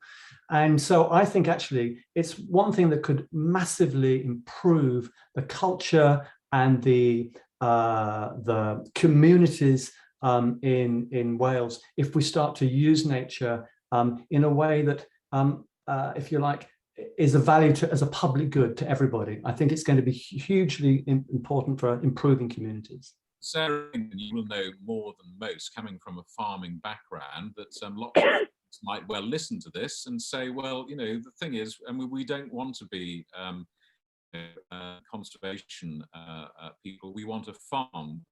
S2: And so I think actually it's one thing that could massively improve the culture and the communities in Wales if we start to use nature in a way that, if you like, is a value as a public good to everybody. I think it's going to be hugely important for improving communities.
S1: Sarah, you will know more than most, coming from a farming background, that lots of people might well listen to this and say, well, you know, the thing is, and we don't want to be conservation people. We want to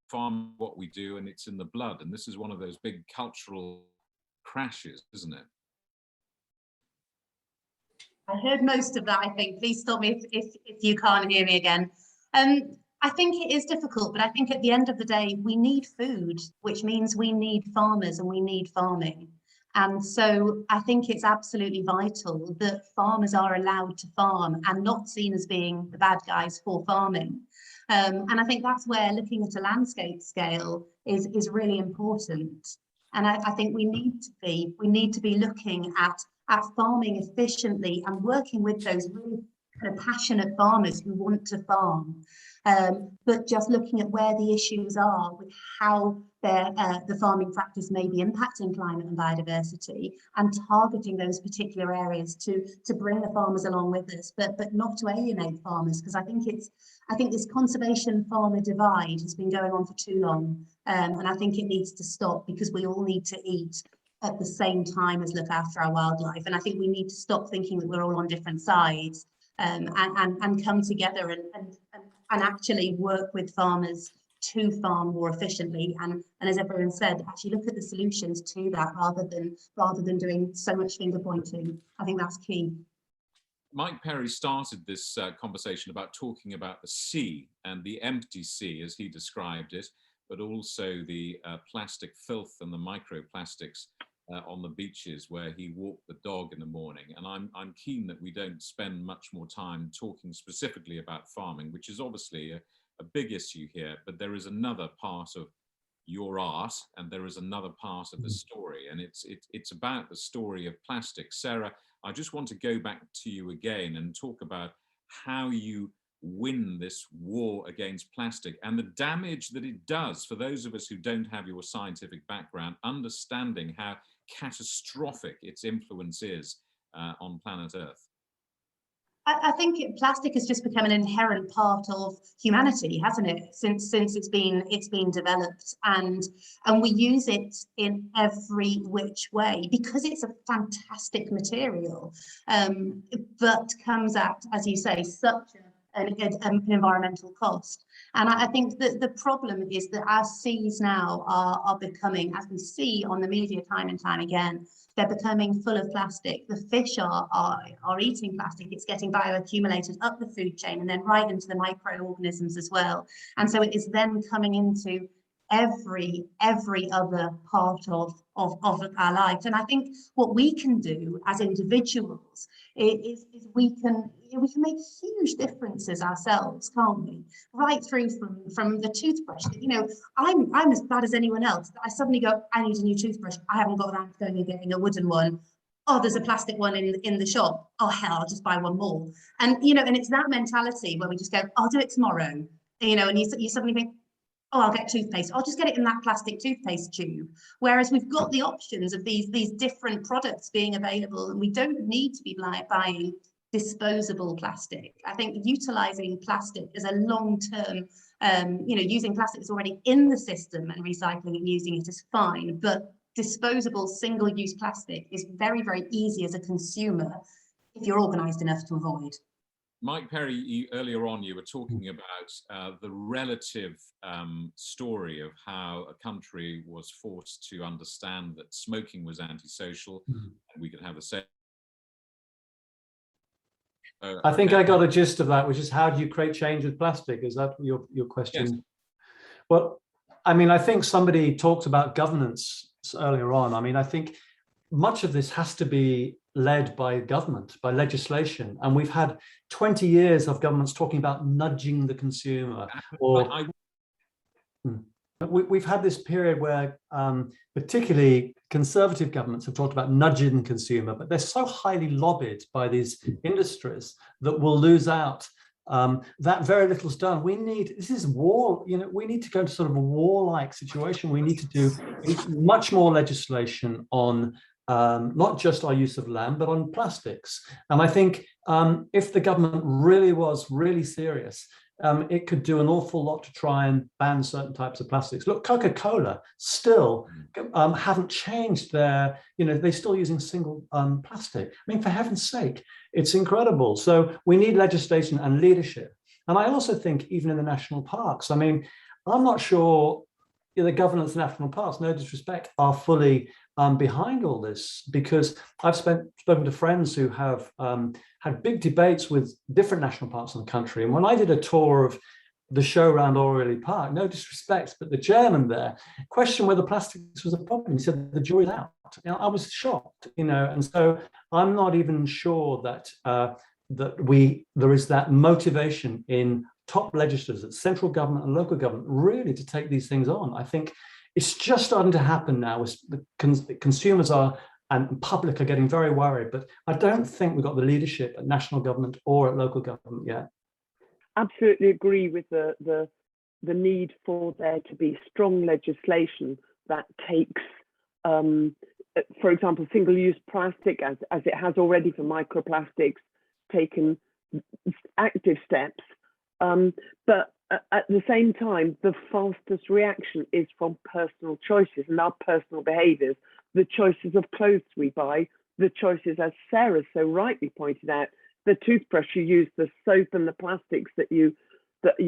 S1: farm what we do, and it's in the blood. And this is one of those big cultural crashes, isn't it?
S3: I heard most of that, I think. Please stop me if you can't hear me again. I think it is difficult, but I think at the end of the day, we need food, which means we need farmers and we need farming. And so I think it's absolutely vital that farmers are allowed to farm and not seen as being the bad guys for farming. And I think that's where looking at a landscape scale is really important. And I think we need to be looking at farming efficiently and working with those really kind of passionate farmers who want to farm, but just looking at where the issues are with how the farming practice may be impacting climate and biodiversity, and targeting those particular areas to bring the farmers along with us, but not to alienate farmers, because I think this conservation farmer divide has been going on for too long, and I think it needs to stop, because we all need to eat at the same time as look after our wildlife. And I think we need to stop thinking that we're all on different sides, and come together and actually work with farmers to farm more efficiently, and as everyone said, actually look at the solutions to that rather than doing so much finger pointing. I think that's key.
S1: Mike Perry started this conversation about talking about the sea, and the empty sea as he described it, but also the plastic filth and the microplastics on the beaches where he walked the dog in the morning. And I'm keen that we don't spend much more time talking specifically about farming, which is obviously a big issue here, but there is another part of your art, and there is another part of the story, and it's about the story of plastic. Sarah, I just want to go back to you again and talk about how you win this war against plastic and the damage that it does for those of us who don't have your scientific background, understanding how catastrophic its influence is on planet Earth.
S3: I think plastic has just become an inherent part of humanity, hasn't it? Since it's been developed, and we use it in every which way because it's a fantastic material, but comes at, as you say, such an environmental cost. And I think that the problem is that our seas now are becoming, as we see on the media time and time again, they're becoming full of plastic. The fish are eating plastic. It's getting bioaccumulated up the food chain and then right into the microorganisms as well. And so it is then coming into every other part of our lives. And I think what we can do as individuals is we can make huge differences ourselves, can't we? Right through from the toothbrush. You know, I'm as bad as anyone else. I suddenly go, I need a new toothbrush. I haven't got around to going and getting a wooden one. Oh, there's a plastic one in the shop. Oh hell, I'll just buy one more. And you know, and it's that mentality where we just go, I'll do it tomorrow. You know, and you suddenly think, oh, I'll get toothpaste. I'll just get it in that plastic toothpaste tube. Whereas we've got the options of these different products being available, and we don't need to be buying disposable plastic. I think utilising plastic as a long-term, you know, using plastic that's already in the system and recycling and using it is fine, but disposable single-use plastic is very, very easy as a consumer if you're organised enough to avoid.
S1: Mike Perry, earlier on you were talking about the relative story of how a country was forced to understand that smoking was antisocial, and we could have a say.
S2: I think I got a gist of that, which is how do you create change with plastic? Is that your question? Yes. Well, I mean, I think somebody talked about governance earlier on. I mean, I think much of this has to be led by government, by legislation. And we've had 20 years of governments talking about nudging the consumer. Or we've had this period where particularly conservative governments have talked about nudging the consumer, but they're so highly lobbied by these industries that we'll lose out. That very little's done. This is war, you know, we need to go to sort of a war-like situation. We need to do much more legislation on not just our use of land, but on plastics. And I think if the government really was really serious, it could do an awful lot to try and ban certain types of plastics. Look, Coca-Cola still haven't changed their, you know, they're still using single plastic. I mean, for heaven's sake, it's incredible. So we need legislation and leadership. And I also think even in the national parks, I mean, I'm not sure the governance of national parks, no disrespect, are fully behind all this, because I've spoken to friends who have had big debates with different national parks in the country. And when I did a tour of the show around Rheoli Park, no disrespect, but the chairman there questioned whether plastics was a problem. He said the jury's out. You know, I was shocked, you know, and so I'm not even sure that there is that motivation in top legislators at central government and local government really to take these things on. I think it's just starting to happen now. The consumers are and public are getting very worried, but I don't think we've got the leadership at national government or at local government yet.
S5: Absolutely agree with the need for there to be strong legislation that takes, for example, single-use plastic, as it has already for microplastics, taken active steps. But at the same time, the fastest reaction is from personal choices and our personal behaviours, the choices of clothes we buy, the choices, as Sarah so rightly pointed out, the toothbrush you use, the soap and the plastics that you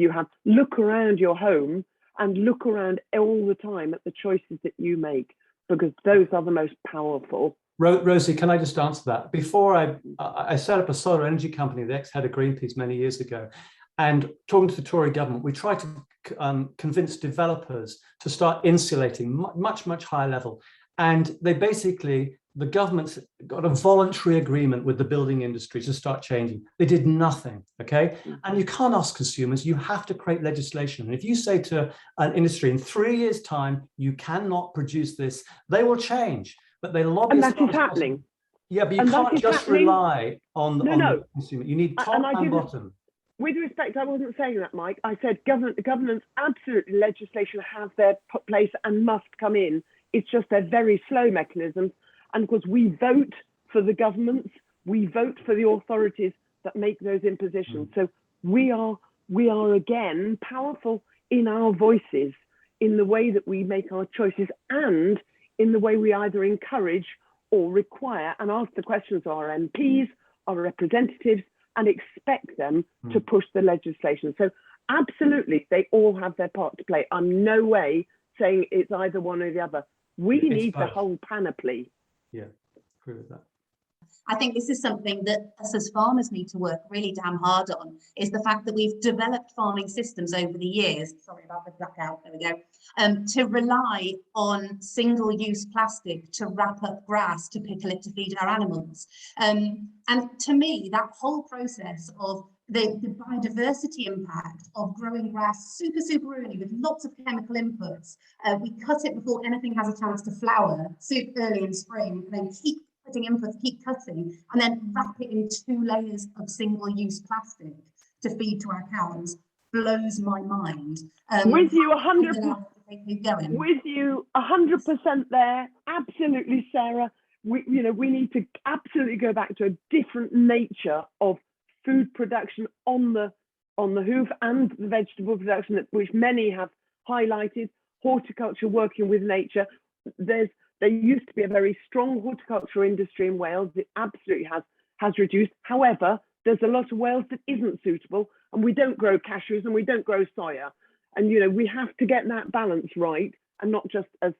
S5: have. Look around your home and look around all the time at the choices that you make, because those are the most powerful.
S2: Rosie, can I just answer that? Before I set up a solar energy company, the ex-head of Greenpeace many years ago, and talking to the Tory government, we tried to convince developers to start insulating much higher level. And they basically, the government's got a voluntary agreement with the building industry to start changing. They did nothing, okay? And you can't ask consumers, you have to create legislation. And if you say to an industry in 3 years' time, you cannot produce this, they will change. But they lobby.
S5: And that is happening.
S2: Yeah, but you can't just rely on the consumer. You need top and bottom.
S5: With respect, I wasn't saying that, Mike. I said governments absolutely legislation have their place and must come in. It's just they're very slow mechanisms. And of course, we vote for the governments, we vote for the authorities that make those impositions. So we are again powerful in our voices, in the way that we make our choices, and in the way we either encourage or require and ask the questions of our MPs, our representatives, and expect them to push the legislation. So absolutely, they all have their part to play. I'm no way saying it's either one or the other. We need the whole panoply.
S2: Yeah, agree with that.
S3: I think this is something that us as farmers need to work really damn hard on, is the fact that we've developed farming systems over the years, sorry about the blackout, there we go, to rely on single-use plastic to wrap up grass, to pickle it, to feed our animals. And to me, that whole process of the biodiversity impact of growing grass super early with lots of chemical inputs, we cut it before anything has a chance to flower, super early in spring, and then keep putting inputs, keep cutting, and then wrap it in 2 layers of single-use plastic to feed to our cows, blows my mind.
S5: With you 100%. With you 100% there. Absolutely, Sarah. We need to absolutely go back to a different nature of food production on the hoof, and the vegetable production, which many have highlighted. Horticulture, working with nature. There used to be a very strong horticultural industry in Wales. It absolutely has reduced. However, there's a lot of Wales that isn't suitable, and we don't grow cashews and we don't grow soya. And we have to get that balance right, and not just, as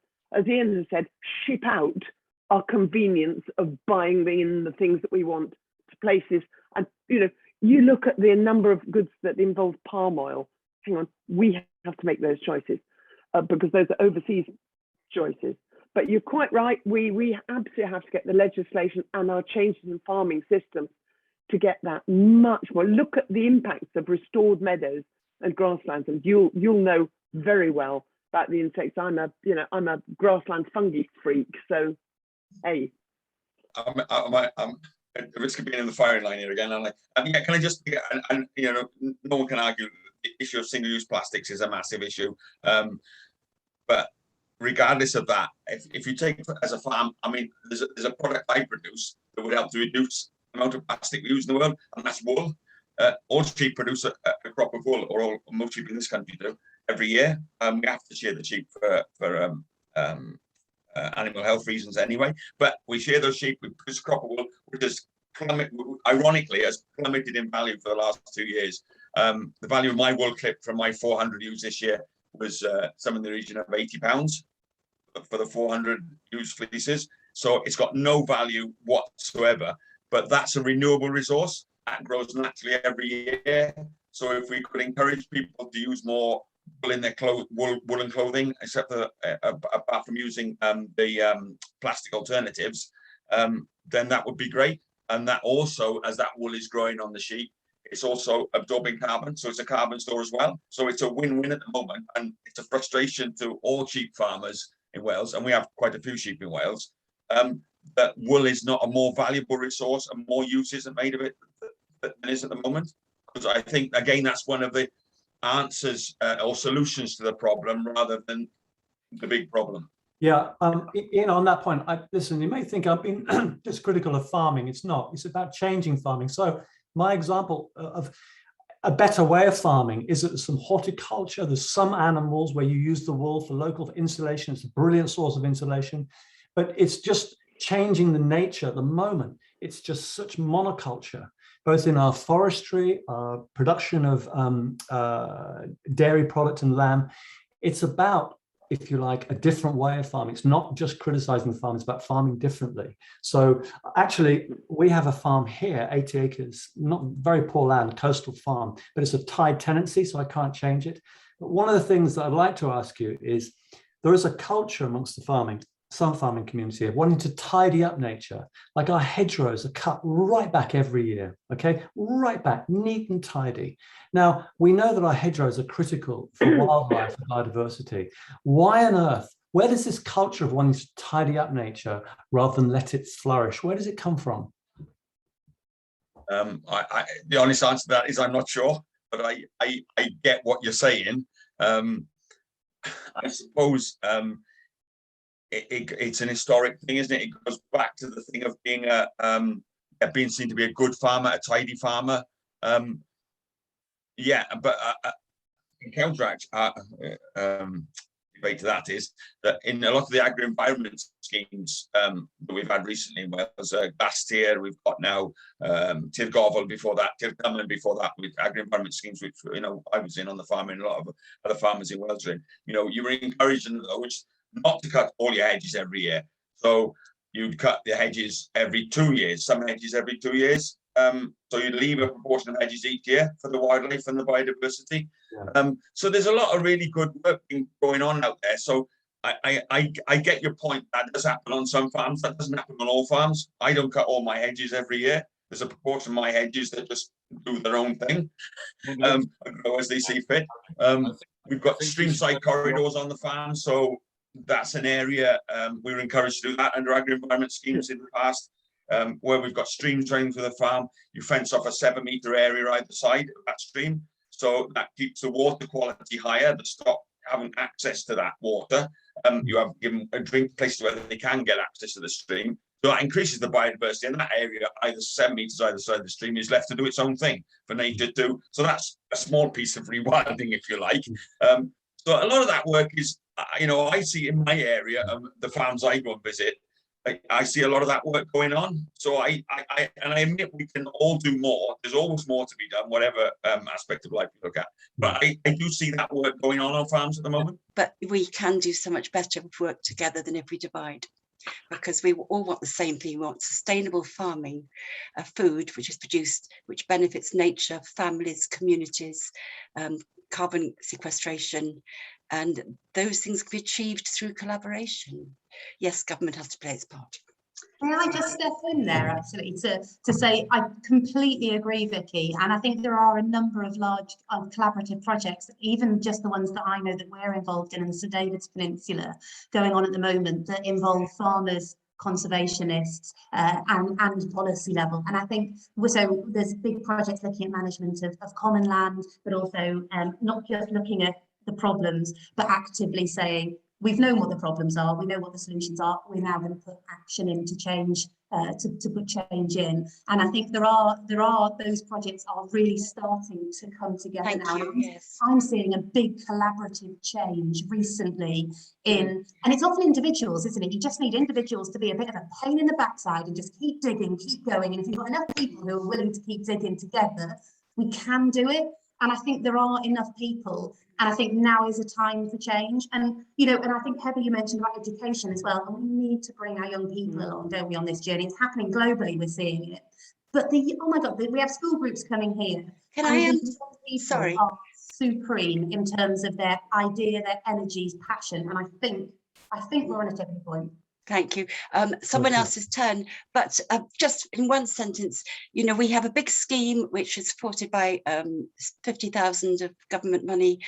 S5: Ian has said, ship out our convenience of buying in the things that we want to places. And you look at the number of goods that involve palm oil. Hang on, we have to make those choices because those are overseas choices. But you're quite right. We absolutely have to get the legislation and our changes in farming systems to get that much more. Look at the impacts of restored meadows and grasslands, and you'll know very well about the insects. I'm a grassland fungi freak. So, hey,
S4: I'm at the risk of being in the firing line here again. Can I just, and no one can argue the issue of single-use plastics is a massive issue, but regardless of that, if you take as a farm, I mean, there's a product I produce that would help to reduce the amount of plastic we use in the world, and that's wool. All sheep produce a crop of wool, or most sheep in this country do, every year. We have to share the sheep for animal health reasons anyway, but we share those sheep. We produce a crop of wool, which is ironically has plummeted in value for the last 2 years. The value of my wool clip from my 400 ewes this year was some in the region of £80 for the 400 used fleeces. So it's got no value whatsoever, but that's a renewable resource that grows naturally every year. So if we could encourage people to use more wool in their woolen clothing, except for, apart from using the plastic alternatives, then that would be great. And that also, as that wool is growing on the sheep, it's also absorbing carbon, so it's a carbon store as well. So it's a win-win at the moment, and it's a frustration to all sheep farmers in Wales, and we have quite a few sheep in Wales, that wool is not a more valuable resource and more use isn't made of it than is at the moment. Because I think, again, that's one of the answers or solutions to the problem rather than the big problem.
S2: Yeah, on that point, listen, you may think I've been just critical of farming. It's not. It's about changing farming. So my example of a better way of farming is that there's some horticulture, there's some animals where you use the wool for local insulation. It's a brilliant source of insulation, but it's just changing the nature at the moment. It's just such monoculture, both in our forestry, our production of dairy product and lamb. It's about, if you like, a different way of farming. It's not just criticizing the farm, it's about farming differently. So actually, we have a farm here, 80 acres, not very poor land, coastal farm, but it's a tied tenancy, so I can't change it. But one of the things that I'd like to ask you is, there is a culture amongst some farming community of wanting to tidy up nature. Like our hedgerows are cut right back every year, okay? Right back, neat and tidy. Now, we know that our hedgerows are critical for wildlife and biodiversity. Why on earth, where does this culture of wanting to tidy up nature rather than let it flourish, where does it come from?
S4: The honest answer to that is I'm not sure, but I get what you're saying. I suppose it's an historic thing, isn't it? It goes back to the thing of being being seen to be a good farmer, a tidy farmer. Yeah, but in counteract, debate to that is that in a lot of the agri-environment schemes that we've had recently in Wales, last year we've got now Tirweddau before that, Tirweddau before that, with agri-environment schemes, which I was in on the farm, and a lot of other farmers in Wales are in. You were encouraging those not to cut all your hedges every year. So you'd cut the hedges every 2 years, some hedges every 2 years. So you'd leave a proportion of hedges each year for the wildlife and the biodiversity. Yeah. So there's a lot of really good work going on out there. So I get your point. That does happen on some farms. That doesn't happen on all farms. I don't cut all my hedges every year. There's a proportion of my hedges that just do their own thing, and grow as they see fit. We've got stream-side corridors on the farm, so that's an area we were encouraged to do that under agri-environment schemes in the past, where we've got streams running through the farm. You fence off a 7-metre area either side of that stream, so that keeps the water quality higher. The stock haven't access to that water. You have given a drink place where they can get access to the stream. So that increases the biodiversity in that area. Either 7 metres either side of the stream is left to do its own thing for nature too. So that's a small piece of rewilding, if you like. So a lot of that work is, I see in my area, the farms I go and visit, I see a lot of that work going on. So I admit we can all do more. There's always more to be done, whatever aspect of life you look at. But I do see that work going on farms at the moment.
S7: But we can do so much better if we work together than if we divide. Because we all want the same thing. We want sustainable farming, food which is produced, which benefits nature, families, communities, carbon sequestration, and those things can be achieved through collaboration. Yes, government has to play its part.
S3: May I just step in there actually to say I completely agree, Vicky, and I think there are a number of large collaborative projects, even just the ones that I know that we're involved in the St David's Peninsula, going on at the moment that involve farmers, conservationists and policy level. And I think so there's big projects looking at management of common land, but also not just looking at the problems, but actively saying, we've known what the problems are, we know what the solutions are, we're now going to put action in to change, to put change in. And I think there are those projects are really starting to come together.
S7: Thank
S3: now.
S7: You, yes.
S3: I'm seeing a big collaborative change recently and it's often individuals, isn't it? You just need individuals to be a bit of a pain in the backside and just keep digging, keep going. And if you've got enough people who are willing to keep digging together, we can do it. And I think there are enough people, and I think now is a time for change. And and I think Heather, you mentioned about education as well, and we need to bring our young people along, don't we, on this journey? It's happening globally, we're seeing it. But oh my God, we have school groups coming here.
S7: Can I
S3: sorry, are supreme in terms of their idea, their energies, passion, and I think we're on a tipping point.
S7: Thank you. Someone else's turn, but just in one sentence, you know, we have a big scheme which is supported by 50,000 of government money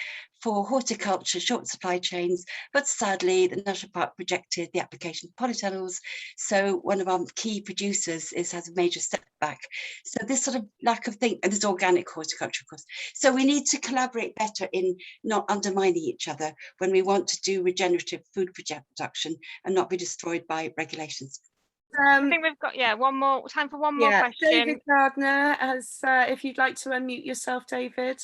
S7: for horticulture, short supply chains, but sadly the National Park rejected the application of polytunnels. So one of our key producers has a major setback. So this sort of lack of thing, and there's organic horticulture, of course. So we need to collaborate better in not undermining each other when we want to do regenerative food production and not be destroyed by regulations.
S8: I think we've got time for one more question.
S9: David Gardner has, if you'd like to unmute yourself, David.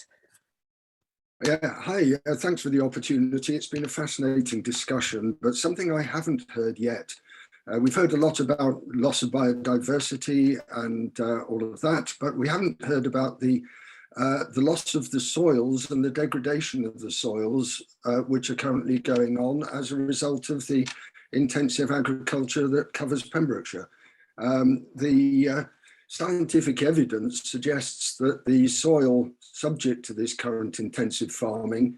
S10: Yeah, hi, thanks for the opportunity. It's been a fascinating discussion, but something I haven't heard yet. We've heard a lot about loss of biodiversity and all of that, but we haven't heard about the loss of the soils and the degradation of the soils, which are currently going on as a result of the intensive agriculture that covers Pembrokeshire. The scientific evidence suggests that the soil subject to this current intensive farming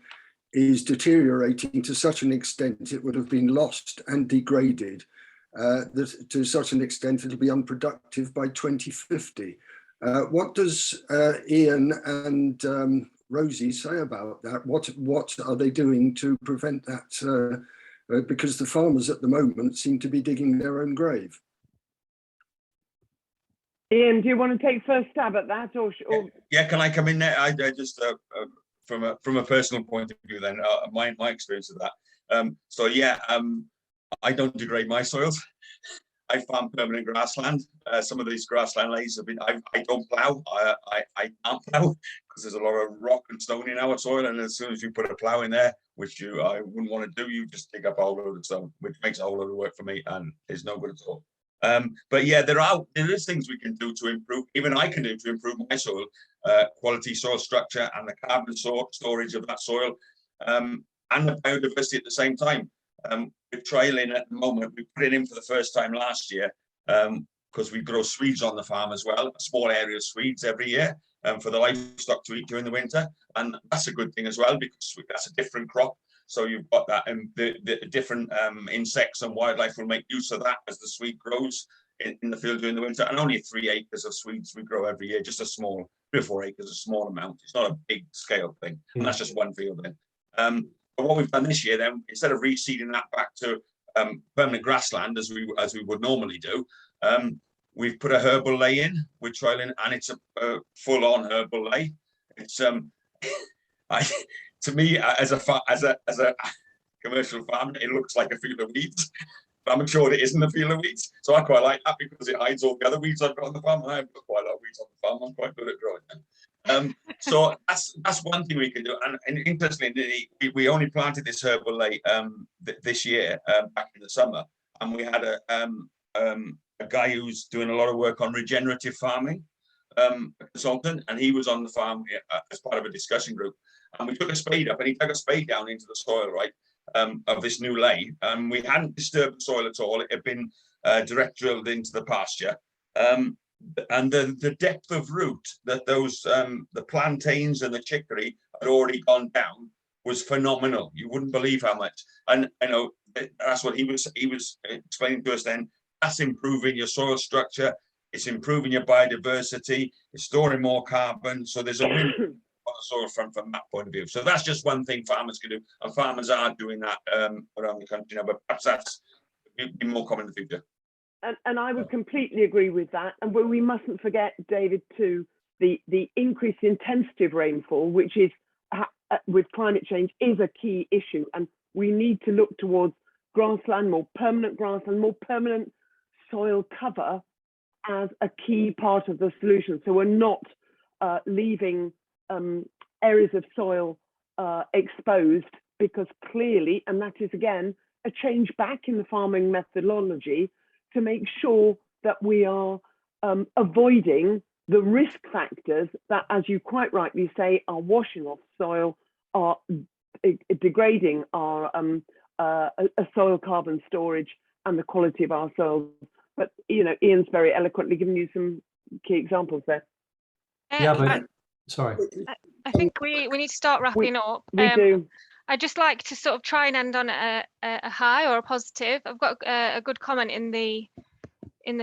S10: is deteriorating to such an extent it would have been lost and degraded, to such an extent it'll be unproductive by 2050. What does Ian and Rosie say about that? What are they doing to prevent that? Because the farmers at the moment seem to be digging their own grave.
S5: Ian, do you want to take first stab at that, or...
S4: Yeah, can I come in there? I just from a personal point of view, then my experience of that. So yeah, I don't degrade my soils. I farm permanent grassland. Some of these grassland lays have been. I don't plough. I can't plough because there's a lot of rock and stone in our soil, and as soon as you put a plough in there, which I wouldn't want to do, you just dig up a whole load of stone, which makes a whole lot of work for me and is no good at all. But yeah, there is things we can do to improve. Even I can do to improve my soil quality, soil structure, and the carbon storage of that soil, and the biodiversity at the same time. We're trialing at the moment. We put it in for the first time last year because we grow swedes on the farm as well, a small area of swedes every year for the livestock to eat during the winter, and that's a good thing as well because that's a different crop. So you've got that, and the different insects and wildlife will make use of that as the swede grows in the field during the winter. And only 3 acres of swedes we grow every year, just a small 3 or 4 acres, a small amount. It's not a big scale thing, and that's just one field then. But what we've done this year, then, instead of reseeding that back to permanent grassland as we would normally do, we've put a herbal lay in. We're trialing, and it's a full-on herbal lay. It's to me, as a commercial farmer, it looks like a field of weeds. But I'm sure it isn't a field of weeds, so I quite like that because it hides all the other weeds I've got on the farm. And I've got quite a lot of weeds on the farm. I'm quite good at growing them. So that's one thing we can do. And interestingly, we only planted this herbal lay this year, back in the summer, and we had a guy who's doing a lot of work on regenerative farming, a consultant, and he was on the farm as part of a discussion group. And we took a spade up, and he took a spade down into the soil, right, of this new lay. We hadn't disturbed the soil at all. It had been direct drilled into the pasture. And the depth of root that those the plantains and the chicory had already gone down was phenomenal. You wouldn't believe how much. And you know, that's what he was explaining to us then. That's improving your soil structure. It's improving your biodiversity. It's storing more carbon. So there's a win on the soil front from that point of view. So that's just one thing farmers can do, and farmers are doing that around the country now. But perhaps that's be more common in the future.
S5: And I would completely agree with that. And we mustn't forget, David, too, the increased intensity of rainfall, which is with climate change, is a key issue. And we need to look towards grassland, more permanent grassland, more permanent soil cover as a key part of the solution. So we're not leaving areas of soil exposed, because clearly, and that is again a change back in the farming methodology, to make sure that we are avoiding the risk factors that, as you quite rightly say, are washing off soil, are degrading our soil carbon storage and the quality of our soils. But you know, Ian's very eloquently given you some key examples there.
S2: Yeah, but sorry.
S8: I think we need to start wrapping up.
S5: We do.
S8: I'd just like to sort of try and end on a high or a positive. I've got a good comment in the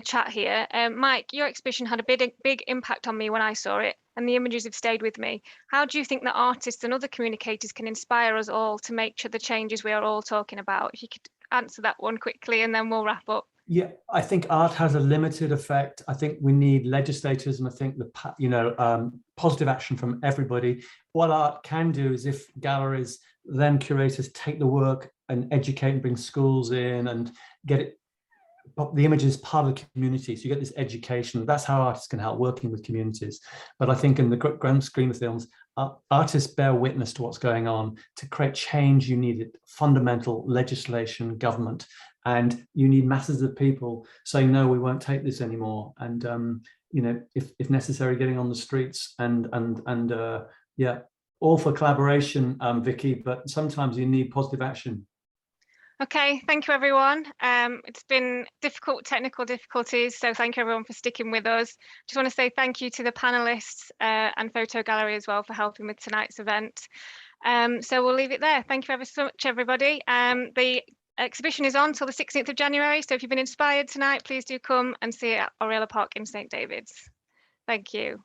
S8: chat here. Mike, your exhibition had a big impact on me when I saw it, and the images have stayed with me. How do you think that artists and other communicators can inspire us all to make the changes we are all talking about? If you could answer that one quickly, and then we'll wrap up.
S2: Yeah, I think art has a limited effect. I think we need legislators, and I think positive action from everybody. What art can do is, if galleries, then curators take the work and educate and bring schools in and get it, the image is part of the community. So you get this education. That's how artists can help, working with communities. But I think in the grand scheme of things, artists bear witness to what's going on. To create change, you need fundamental legislation, government, and you need masses of people saying, no, we won't take this anymore. And you know, if necessary, getting on the streets and yeah, all for collaboration, Vicky, but sometimes you need positive action. Okay, thank you everyone. It's been difficult, technical difficulties, so thank you everyone for sticking with us. Just want to say thank you to the panelists and Photo Gallery as well for helping with tonight's event. So we'll leave it there. Thank you ever so much, everybody. The exhibition is on till the 16th of January, so if you've been inspired tonight, please do come and see it at Oriela Park in St David's. Thank you.